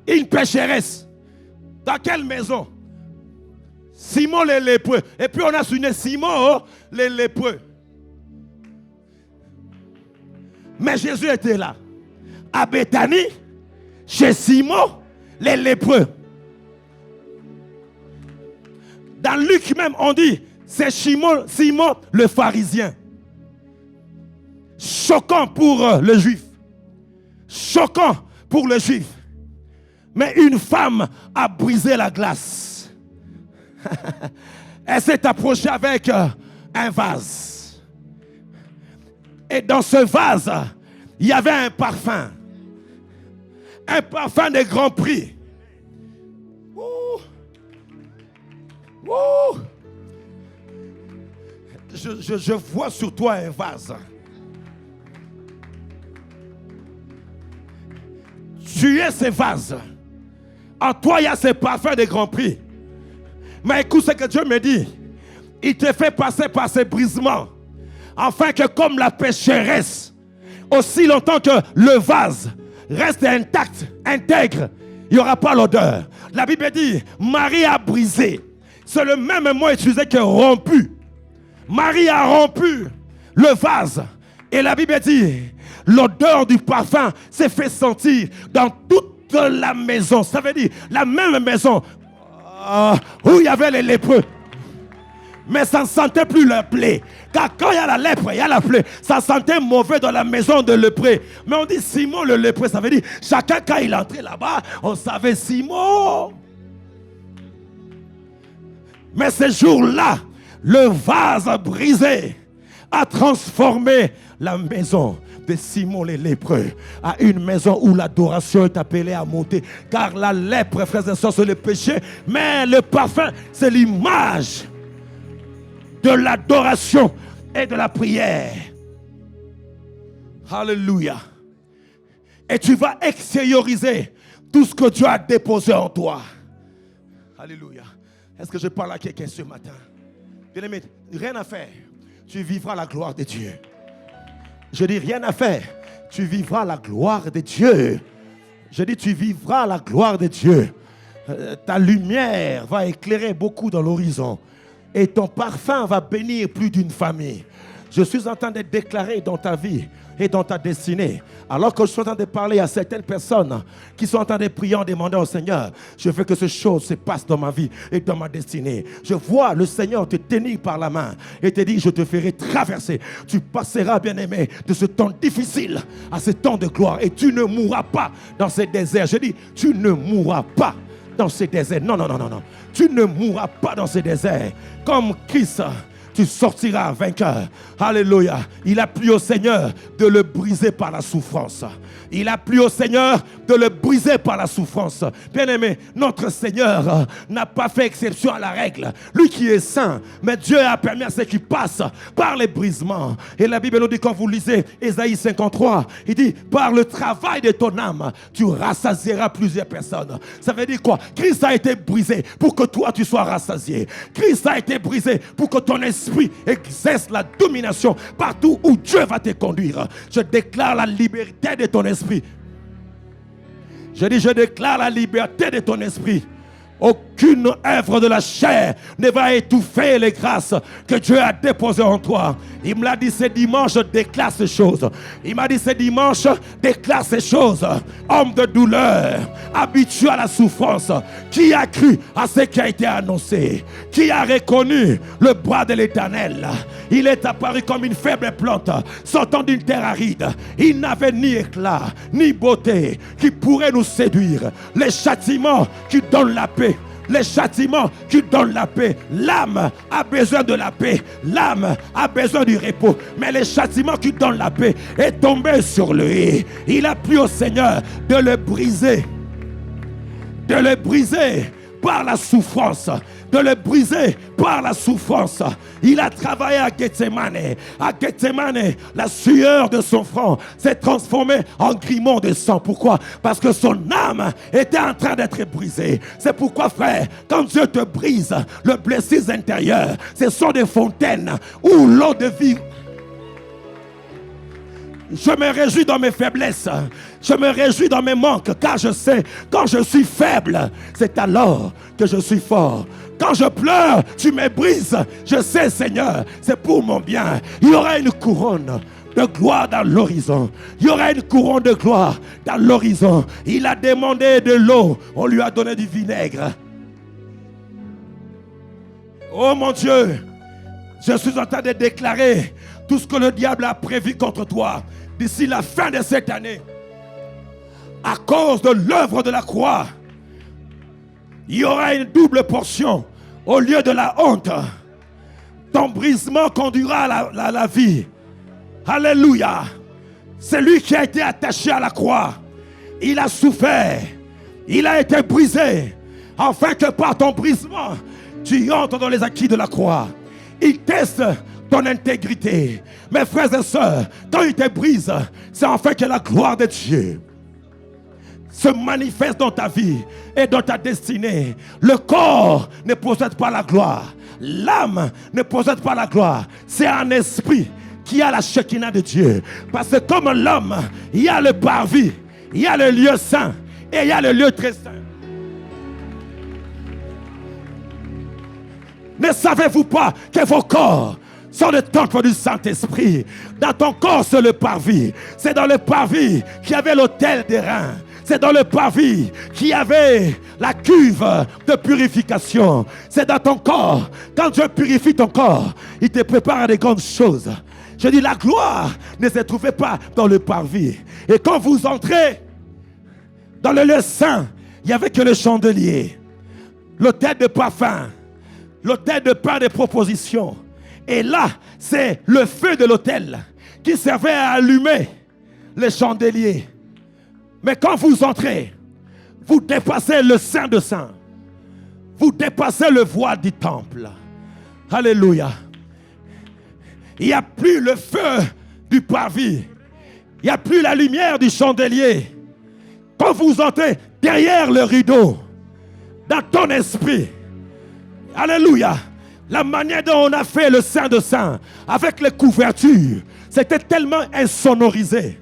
Une pécheresse. Dans quelle maison? Simon le lépreux. Et puis on a souligné Simon le lépreux. Mais Jésus était là, à Béthanie, chez Simon, les lépreux. Dans Luc même, on dit, c'est Simon le pharisien. Choquant pour le juif. Choquant pour le juif. Mais une femme a brisé la glace. Elle s'est approchée avec un vase. Et dans ce vase, il y avait un parfum. Un parfum de grand prix. Ouh. Ouh. Je vois sur toi un vase. Tu es ce vase. En toi, il y a ce parfum de grand prix. Mais écoute ce que Dieu me dit. Il te fait passer par ces brisements. Afin que comme la pécheresse, aussi longtemps que le vase reste intact, intègre, il n'y aura pas l'odeur. La Bible dit, Marie a brisé. C'est le même mot utilisé que rompu. Marie a rompu le vase. Et la Bible dit, l'odeur du parfum s'est fait sentir dans toute de la maison. Ça veut dire la même maison où il y avait les lépreux. Mais ça ne sentait plus la plaie. Car quand il y a la lèpre, il y a la plaie. Ça sentait mauvais dans la maison de lépreux. Mais on dit Simon le lépreux. Ça veut dire chacun quand il entrait là-bas, on savait Simon. Mais ce jour-là, le vase brisé a transformé la maison de Simon le lépreux à une maison où l'adoration est appelée à monter. Car la lèpre, frères et sœurs, c'est le péché. Mais le parfum, c'est l'image de l'adoration et de la prière. Alléluia. Et tu vas extérioriser tout ce que Dieu a déposé en toi. Alléluia. Est-ce que je parle à quelqu'un ce matin? Bien-aimé, rien à faire. Tu vivras la gloire de Dieu. Je dis rien à faire. Tu vivras la gloire de Dieu. Je dis tu vivras la gloire de Dieu. Ta lumière va éclairer beaucoup dans l'horizon. Et ton parfum va bénir plus d'une famille. Je suis en train de déclarer dans ta vie et dans ta destinée. Alors que je suis en train de parler à certaines personnes qui sont en train de prier en demandant au Seigneur, je veux que ces choses se passent dans ma vie et dans ma destinée. Je vois le Seigneur te tenir par la main et te dire, je te ferai traverser. Tu passeras, bien-aimé, de ce temps difficile à ce temps de gloire. Et tu ne mourras pas dans ces déserts. Je dis, tu ne mourras pas dans ces déserts. Non, non, non, non, non. Tu ne mourras pas dans ces déserts. Comme Christ, tu sortiras vainqueur. Alléluia. Il a plu au Seigneur de le briser par la souffrance. Il a plu au Seigneur de le briser par la souffrance. Bien-aimé, notre Seigneur n'a pas fait exception à la règle. Lui qui est saint, mais Dieu a permis à ceux qui passent par les brisements. Et la Bible nous dit, quand vous lisez Ésaïe 53, il dit, par le travail de ton âme, tu rassasieras plusieurs personnes. Ça veut dire quoi? Christ a été brisé pour que toi tu sois rassasié. Christ a été brisé pour que ton esprit exerce la domination partout où Dieu va te conduire. Je déclare la liberté de ton esprit. Je dis, je déclare la liberté de ton esprit. Aucune œuvre de la chair ne va étouffer les grâces que Dieu a déposées en toi. Il me l'a dit ce dimanche, déclare ces choses. Il m'a dit ce dimanche, déclare ces choses. Homme de douleur, habitué à la souffrance, qui a cru à ce qui a été annoncé, qui a reconnu le bras de l'Éternel. Il est apparu comme une faible plante sortant d'une terre aride. Il n'avait ni éclat, ni beauté qui pourrait nous séduire. Les châtiments qui donnent la paix. Les châtiments qui donnent la paix. L'âme a besoin de la paix. L'âme a besoin du repos. Mais les châtiments qui donnent la paix est tombé sur lui. Il a plu au Seigneur de le briser. De le briser par la souffrance. De le briser par la souffrance. Il a travaillé à Gethsemane. À Gethsemane, la sueur de son front s'est transformée en grimon de sang. Pourquoi? Parce que son âme était en train d'être brisée. C'est pourquoi, frère, quand Dieu te brise le blessure intérieur, ce sont des fontaines où l'eau de vie. Je me réjouis dans mes faiblesses. Je me réjouis dans mes manques. Car je sais, quand je suis faible, c'est alors que je suis fort. Quand je pleure, tu me brises. Je sais, Seigneur, c'est pour mon bien. Il y aura une couronne de gloire dans l'horizon. Il y aura une couronne de gloire dans l'horizon. Il a demandé de l'eau. On lui a donné du vinaigre. Oh mon Dieu, je suis en train de déclarer tout ce que le diable a prévu contre toi d'ici la fin de cette année. À cause de l'œuvre de la croix, il y aura une double portion au lieu de la honte. Ton brisement conduira à la vie. Alléluia. C'est lui qui a été attaché à la croix. Il a souffert. Il a été brisé. Afin que par ton brisement, tu entres dans les acquis de la croix. Il teste ton intégrité. Mes frères et sœurs, quand il te brise, c'est afin que la gloire de Dieu se manifeste dans ta vie et dans ta destinée. Le corps ne possède pas la gloire. L'âme ne possède pas la gloire. C'est un esprit qui a la Shekinah de Dieu. Parce que comme l'homme, il y a le parvis, il y a le lieu saint et il y a le lieu très saint. Ne savez-vous pas que vos corps sont le temple du Saint-Esprit? Dans ton corps, c'est le parvis. C'est dans le parvis qu'il y avait l'autel des reins. C'est dans le parvis qu'il y avait la cuve de purification. C'est dans ton corps. Quand Dieu purifie ton corps, il te prépare à des grandes choses. Je dis, la gloire ne se trouvait pas dans le parvis. Et quand vous entrez dans le lieu saint, il n'y avait que le chandelier, l'autel de parfum, l'autel de pain de proposition. Et là, c'est le feu de l'autel qui servait à allumer les chandeliers. Mais quand vous entrez, vous dépassez le Saint de Saints. Vous dépassez le voile du temple. Alléluia. Il n'y a plus le feu du parvis. Il n'y a plus la lumière du chandelier. Quand vous entrez derrière le rideau, dans ton esprit, alléluia, la manière dont on a fait le Saint de Saints, avec les couvertures, c'était tellement insonorisé.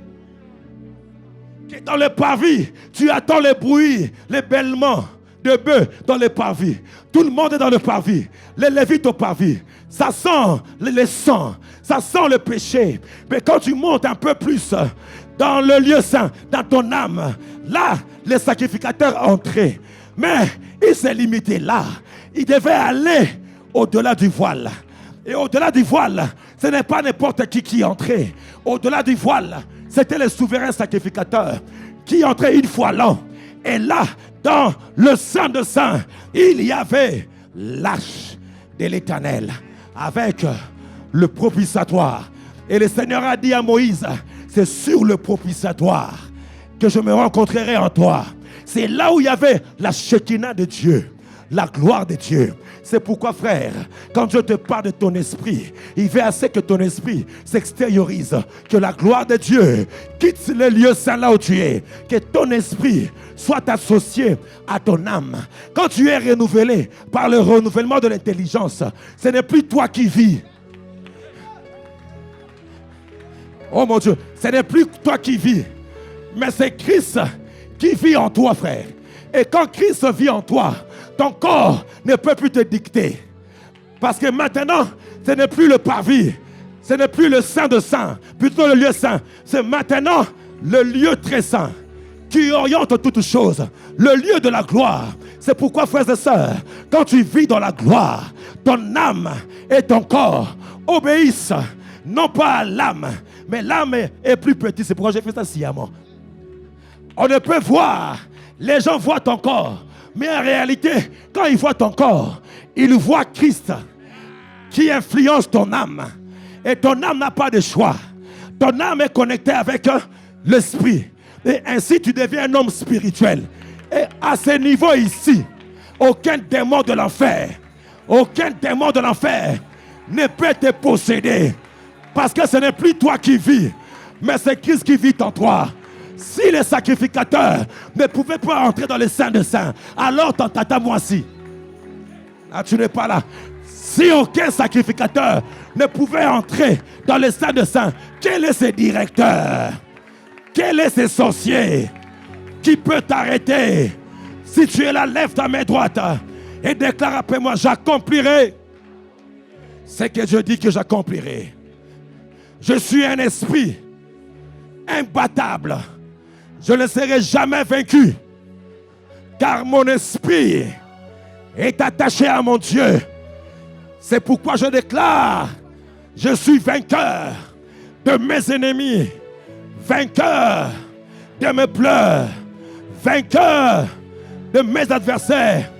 Que dans le parvis, tu attends les bruits, les bêlements de bœufs dans le parvis. Tout le monde est dans le parvis. Les Lévites au parvis. Ça sent les sangs, ça sent le péché. Mais quand tu montes un peu plus dans le lieu saint, dans ton âme, là, les sacrificateurs entraient. Mais il s'est limité là. Il devait aller au-delà du voile. Et au-delà du voile, ce n'est pas n'importe qui entrait. Au-delà du voile, c'était les souverains sacrificateurs qui entraient une fois l'an. Et là, dans le Saint de Saints, il y avait l'arche de l'Éternel avec le propitiatoire. Et le Seigneur a dit à Moïse, c'est sur le propitiatoire que je me rencontrerai en toi. C'est là où il y avait la Shekinah de Dieu, la gloire de Dieu. C'est pourquoi, frère, quand Dieu te parle de ton esprit, il veut assez que ton esprit s'extériorise, que la gloire de Dieu quitte le lieu saint là où tu es, que ton esprit soit associé à ton âme. Quand tu es renouvelé par le renouvellement de l'intelligence, ce n'est plus toi qui vis. Oh mon Dieu, ce n'est plus toi qui vis, mais c'est Christ qui vit en toi, frère. Et quand Christ vit en toi, ton corps ne peut plus te dicter. Parce que maintenant, ce n'est plus le parvis, ce n'est plus le Saint de Saints, plutôt le lieu saint. C'est maintenant le lieu très saint qui oriente toutes choses, le lieu de la gloire. C'est pourquoi, frères et sœurs, quand tu vis dans la gloire, ton âme et ton corps obéissent non pas à l'âme, mais l'âme est plus petite. C'est pourquoi j'ai fait ça sciemment. On ne peut voir, les gens voient ton corps, mais en réalité, quand ils voient ton corps, ils voient Christ qui influence ton âme. Et ton âme n'a pas de choix. Ton âme est connectée avec l'esprit. Et ainsi, tu deviens un homme spirituel. Et à ce niveau ici, aucun démon de l'enfer ne peut te posséder. Parce que ce n'est plus toi qui vis, mais c'est Christ qui vit en toi. Si les sacrificateurs ne pouvaient pas entrer dans les saints de saints, alors t'entends-moi-ci. Ah, tu n'es pas là. Si aucun sacrificateur ne pouvait entrer dans les saints de saints, quel est ce directeur? Quel est ce sorcier qui peut t'arrêter? Si tu es là, lève ta main droite et déclare après moi, j'accomplirai ce que Dieu dit que j'accomplirai. Je suis un esprit imbattable. Je ne serai jamais vaincu, car mon esprit est attaché à mon Dieu. C'est pourquoi je déclare, je suis vainqueur de mes ennemis, vainqueur de mes pleurs, vainqueur de mes adversaires.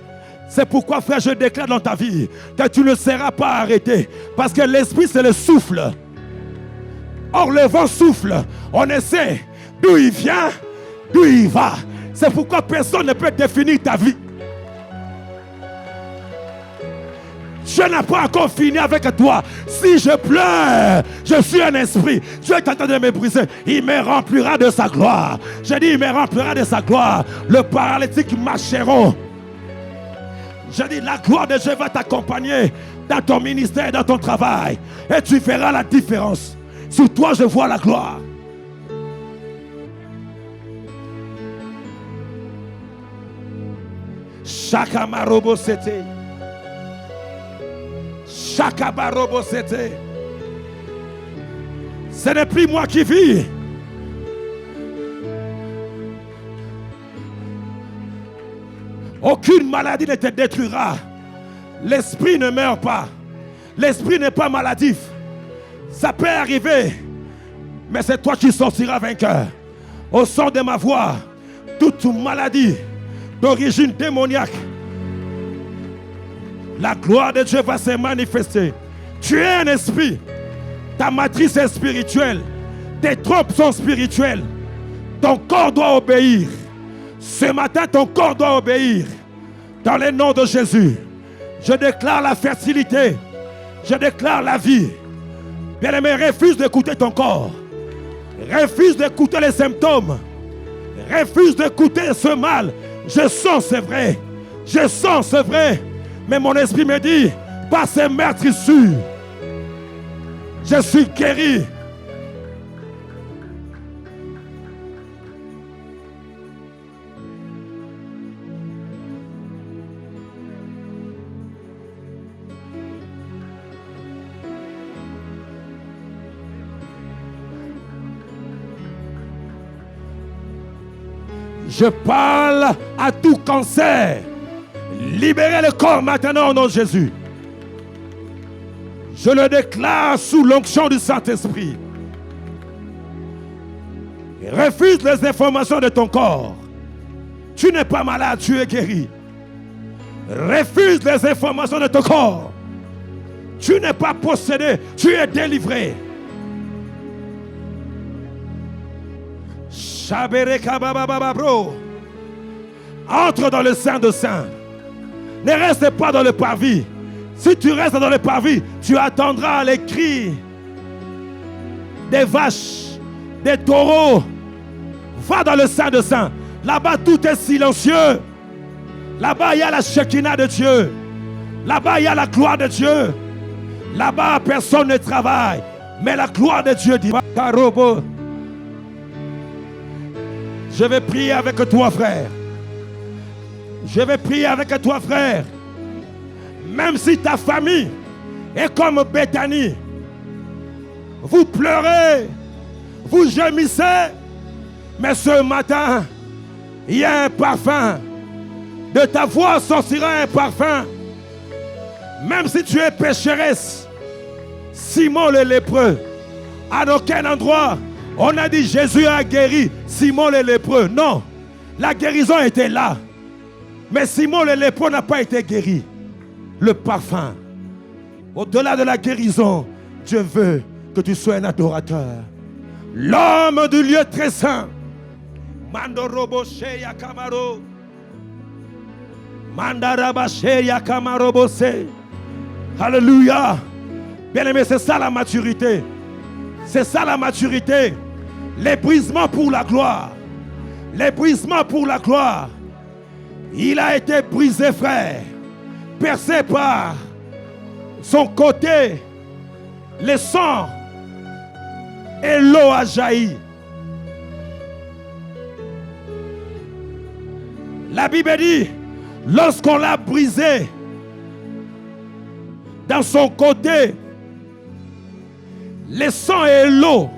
C'est pourquoi, frère, je déclare dans ta vie que tu ne seras pas arrêté, parce que l'esprit, c'est le souffle. Or, le vent souffle, on essaie d'où il vient, d'où il va. C'est pourquoi personne ne peut définir ta vie. Dieu n'a pas encore fini avec toi. Si je pleure, je suis un esprit. Dieu est en train de me briser. Il me remplira de sa gloire. Je dis, il me remplira de sa gloire. Le paralytique marcheront. Je dis, la gloire de Dieu va t'accompagner dans ton ministère, dans ton travail. Et tu verras la différence. Sur toi, je vois la gloire. Shakamarobo c'était. Shakabarobo c'était. Ce n'est plus moi qui vis. Aucune maladie ne te détruira. L'esprit ne meurt pas. L'esprit n'est pas maladif. Ça peut arriver, mais c'est toi qui sortiras vainqueur. Au son de ma voix, toute maladie d'origine démoniaque, la gloire de Dieu va se manifester. Tu es un esprit. Ta matrice est spirituelle. Tes trompes sont spirituelles. Ton corps doit obéir. Ce matin, ton corps doit obéir. Dans le nom de Jésus, je déclare la fertilité. Je déclare la vie. Bien-aimé, refuse d'écouter ton corps. Refuse d'écouter les symptômes. Refuse d'écouter ce mal. Je sens, c'est vrai. Je sens, c'est vrai. Mais mon esprit me dit, par ces meurtrissures, je suis guéri. Je parle à tout cancer. Libérez le corps maintenant au nom de Jésus. Je le déclare sous l'onction du Saint-Esprit. Refuse les informations de ton corps. Tu n'es pas malade, tu es guéri. Refuse les informations de ton corps. Tu n'es pas possédé, tu es délivré. Entre dans le sein de saints. Ne reste pas dans le parvis. Si tu restes dans le parvis, tu attendras les cris des vaches, des taureaux. Va dans le sein de saints. Là-bas, tout est silencieux. Là-bas, il y a la Shekinah de Dieu. Là-bas, il y a la gloire de Dieu. Là-bas, personne ne travaille. Mais la gloire de Dieu dit. Je vais prier avec toi, frère. Je vais prier avec toi, frère. Même si ta famille est comme Béthanie, vous pleurez, vous gémissez, mais ce matin, il y a un parfum. De ta voix sortira un parfum. Même si tu es pécheresse, Simon le lépreux, à aucun endroit, on a dit Jésus a guéri Simon le lépreux. Non, la guérison était là. Mais Simon le lépreux n'a pas été guéri. Le parfum. Au-delà de la guérison, Dieu veut que tu sois un adorateur. L'homme du lieu très saint. Mandorobo Sheya Kamaro. Mandaraba Sheya Kamaro Bose. Alléluia. Bien-aimé, c'est ça la maturité. C'est ça la maturité. Les brisements pour la gloire. Les brisements pour la gloire. Il a été brisé, frère. Percé par son côté. Le sang et l'eau a jailli. La Bible dit, lorsqu'on l'a brisé dans son côté, le sang et l'eau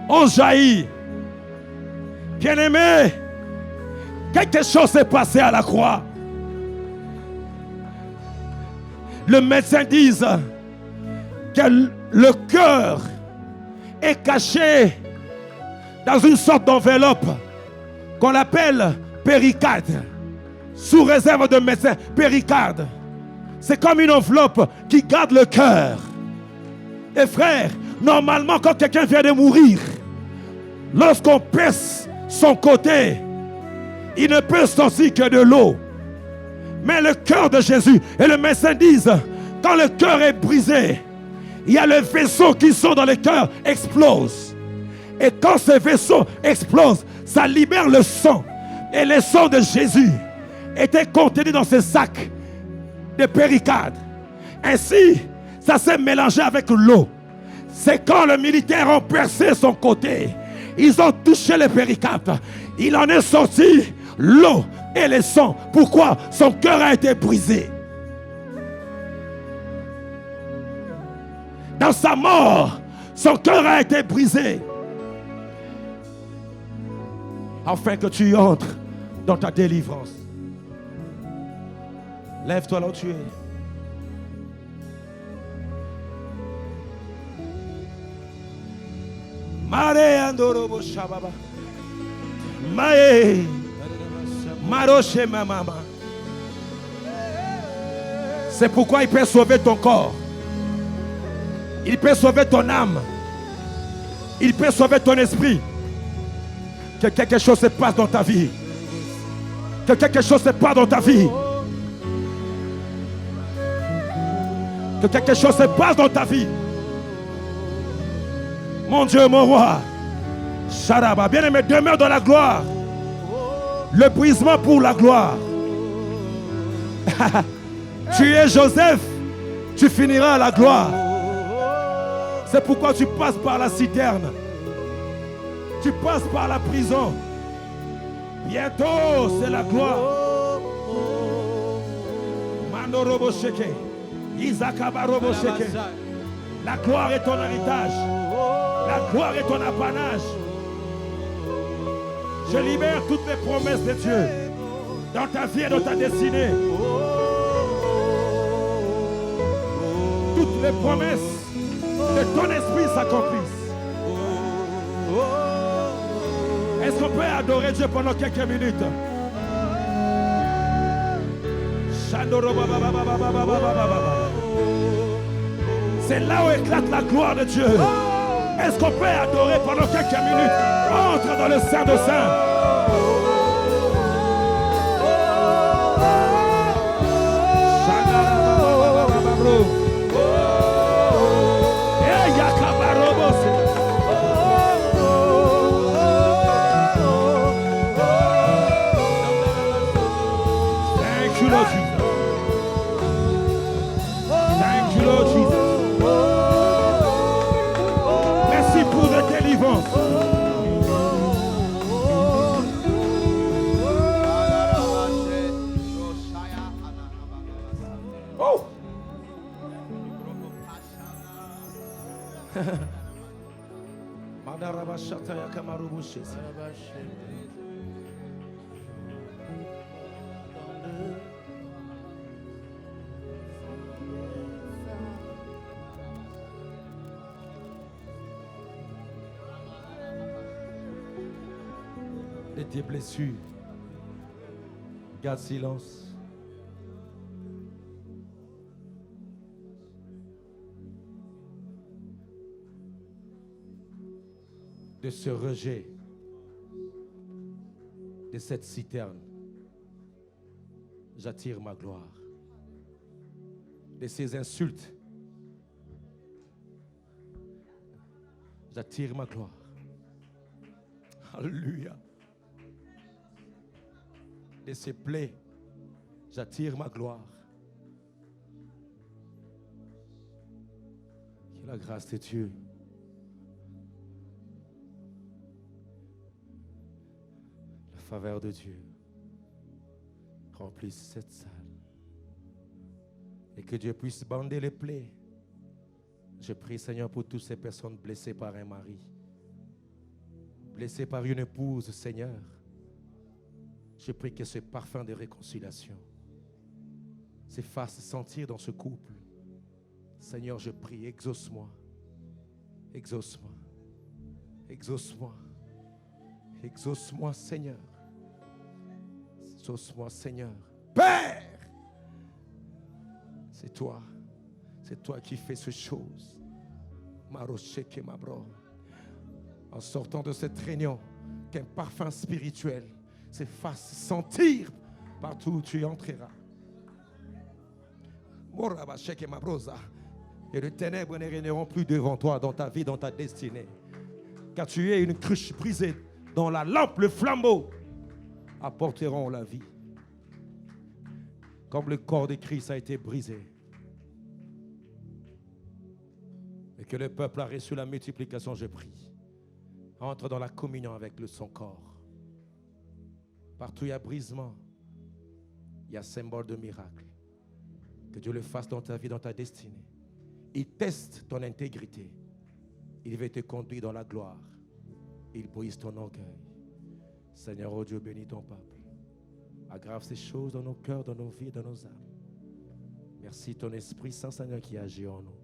ont jailli. Bien-aimé, quelque chose s'est passé à la croix. Le médecin dit que le cœur est caché dans une sorte d'enveloppe qu'on appelle péricarde. Sous réserve de médecin, péricarde. C'est comme une enveloppe qui garde le cœur. Et frère, normalement quand quelqu'un vient de mourir, lorsqu'on perce son côté, il ne peut sortir que de l'eau. Mais le cœur de Jésus, et le médecin disent, quand le cœur est brisé, il y a les vaisseaux qui sont dans le cœur explosent. Et quand ces vaisseaux explosent, ça libère le sang. Et le sang de Jésus était contenu dans ces sacs de péricarde. Ainsi, ça s'est mélangé avec l'eau. C'est quand les militaires ont percé son côté, ils ont touché les péricardes. Il en est sorti l'eau et le sang. Pourquoi? Son cœur a été brisé. Dans sa mort, son cœur a été brisé. Afin que tu entres dans ta délivrance. Lève-toi là où tu es. Mare andorobo shababa. Mae. Maroche mamama. C'est pourquoi il peut sauver ton corps. Il peut sauver ton âme. Il peut sauver ton esprit. Que quelque chose se passe dans ta vie. Que quelque chose se passe dans ta vie. Que quelque chose se passe dans ta vie. Mon Dieu, mon roi. Sharaba, bien-aimé, demeure dans la gloire. Le brisement pour la gloire. Tu es Joseph, tu finiras à la gloire. C'est pourquoi tu passes par la citerne. Tu passes par la prison. Bientôt, c'est la gloire. Mandorobo Sheke. Isakabarobo Sheke. La gloire est ton héritage. La gloire est ton apanage. Je libère toutes les promesses de Dieu dans ta vie et dans ta destinée. Toutes les promesses de ton esprit s'accomplissent. Est-ce qu'on peut adorer Dieu pendant quelques minutes? C'est là où éclate la gloire de Dieu. Est-ce qu'on peut adorer pendant quelques minutes? Entre dans le Saint de Saints. Thank you, Lord Jesus. Thank you, Lord Jesus. Merci pour la délivrance. Oh! De tes blessures, garde silence. De ce rejet, de cette citerne, j'attire ma gloire. De ces insultes, j'attire ma gloire. Alléluia. De ces plaies, j'attire ma gloire. Que la grâce de Dieu faveur de Dieu remplisse cette salle et que Dieu puisse bander les plaies. Je prie, Seigneur, pour toutes ces personnes blessées par un mari, blessées par une épouse, Seigneur. Je prie que ce parfum de réconciliation se fasse sentir dans ce couple. Seigneur, je prie, exauce-moi, exauce-moi, exauce-moi, exauce-moi, Seigneur. Exauce-moi, Seigneur. Père, c'est toi qui fais ces choses. Marocheke Mabro. En sortant de cette réunion, qu'un parfum spirituel se fasse sentir partout où tu entreras. Morabacheke Mabrosa. Et les ténèbres ne régneront plus devant toi dans ta vie, dans ta destinée. Car tu es une cruche brisée dont la lampe, le flambeau apporteront la vie. Comme le corps de Christ a été brisé. Et que le peuple a reçu la multiplication, je prie. Entre dans la communion avec son corps. Partout il y a brisement, il y a symbole de miracle. Que Dieu le fasse dans ta vie, dans ta destinée. Il teste ton intégrité. Il veut te conduire dans la gloire. Il brise ton orgueil. Seigneur, oh Dieu, bénis ton peuple. Aggrave ces choses dans nos cœurs, dans nos vies, dans nos âmes. Merci ton Esprit Saint Seigneur qui agit en nous.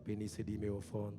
Bénis ces dîmes et offrandes.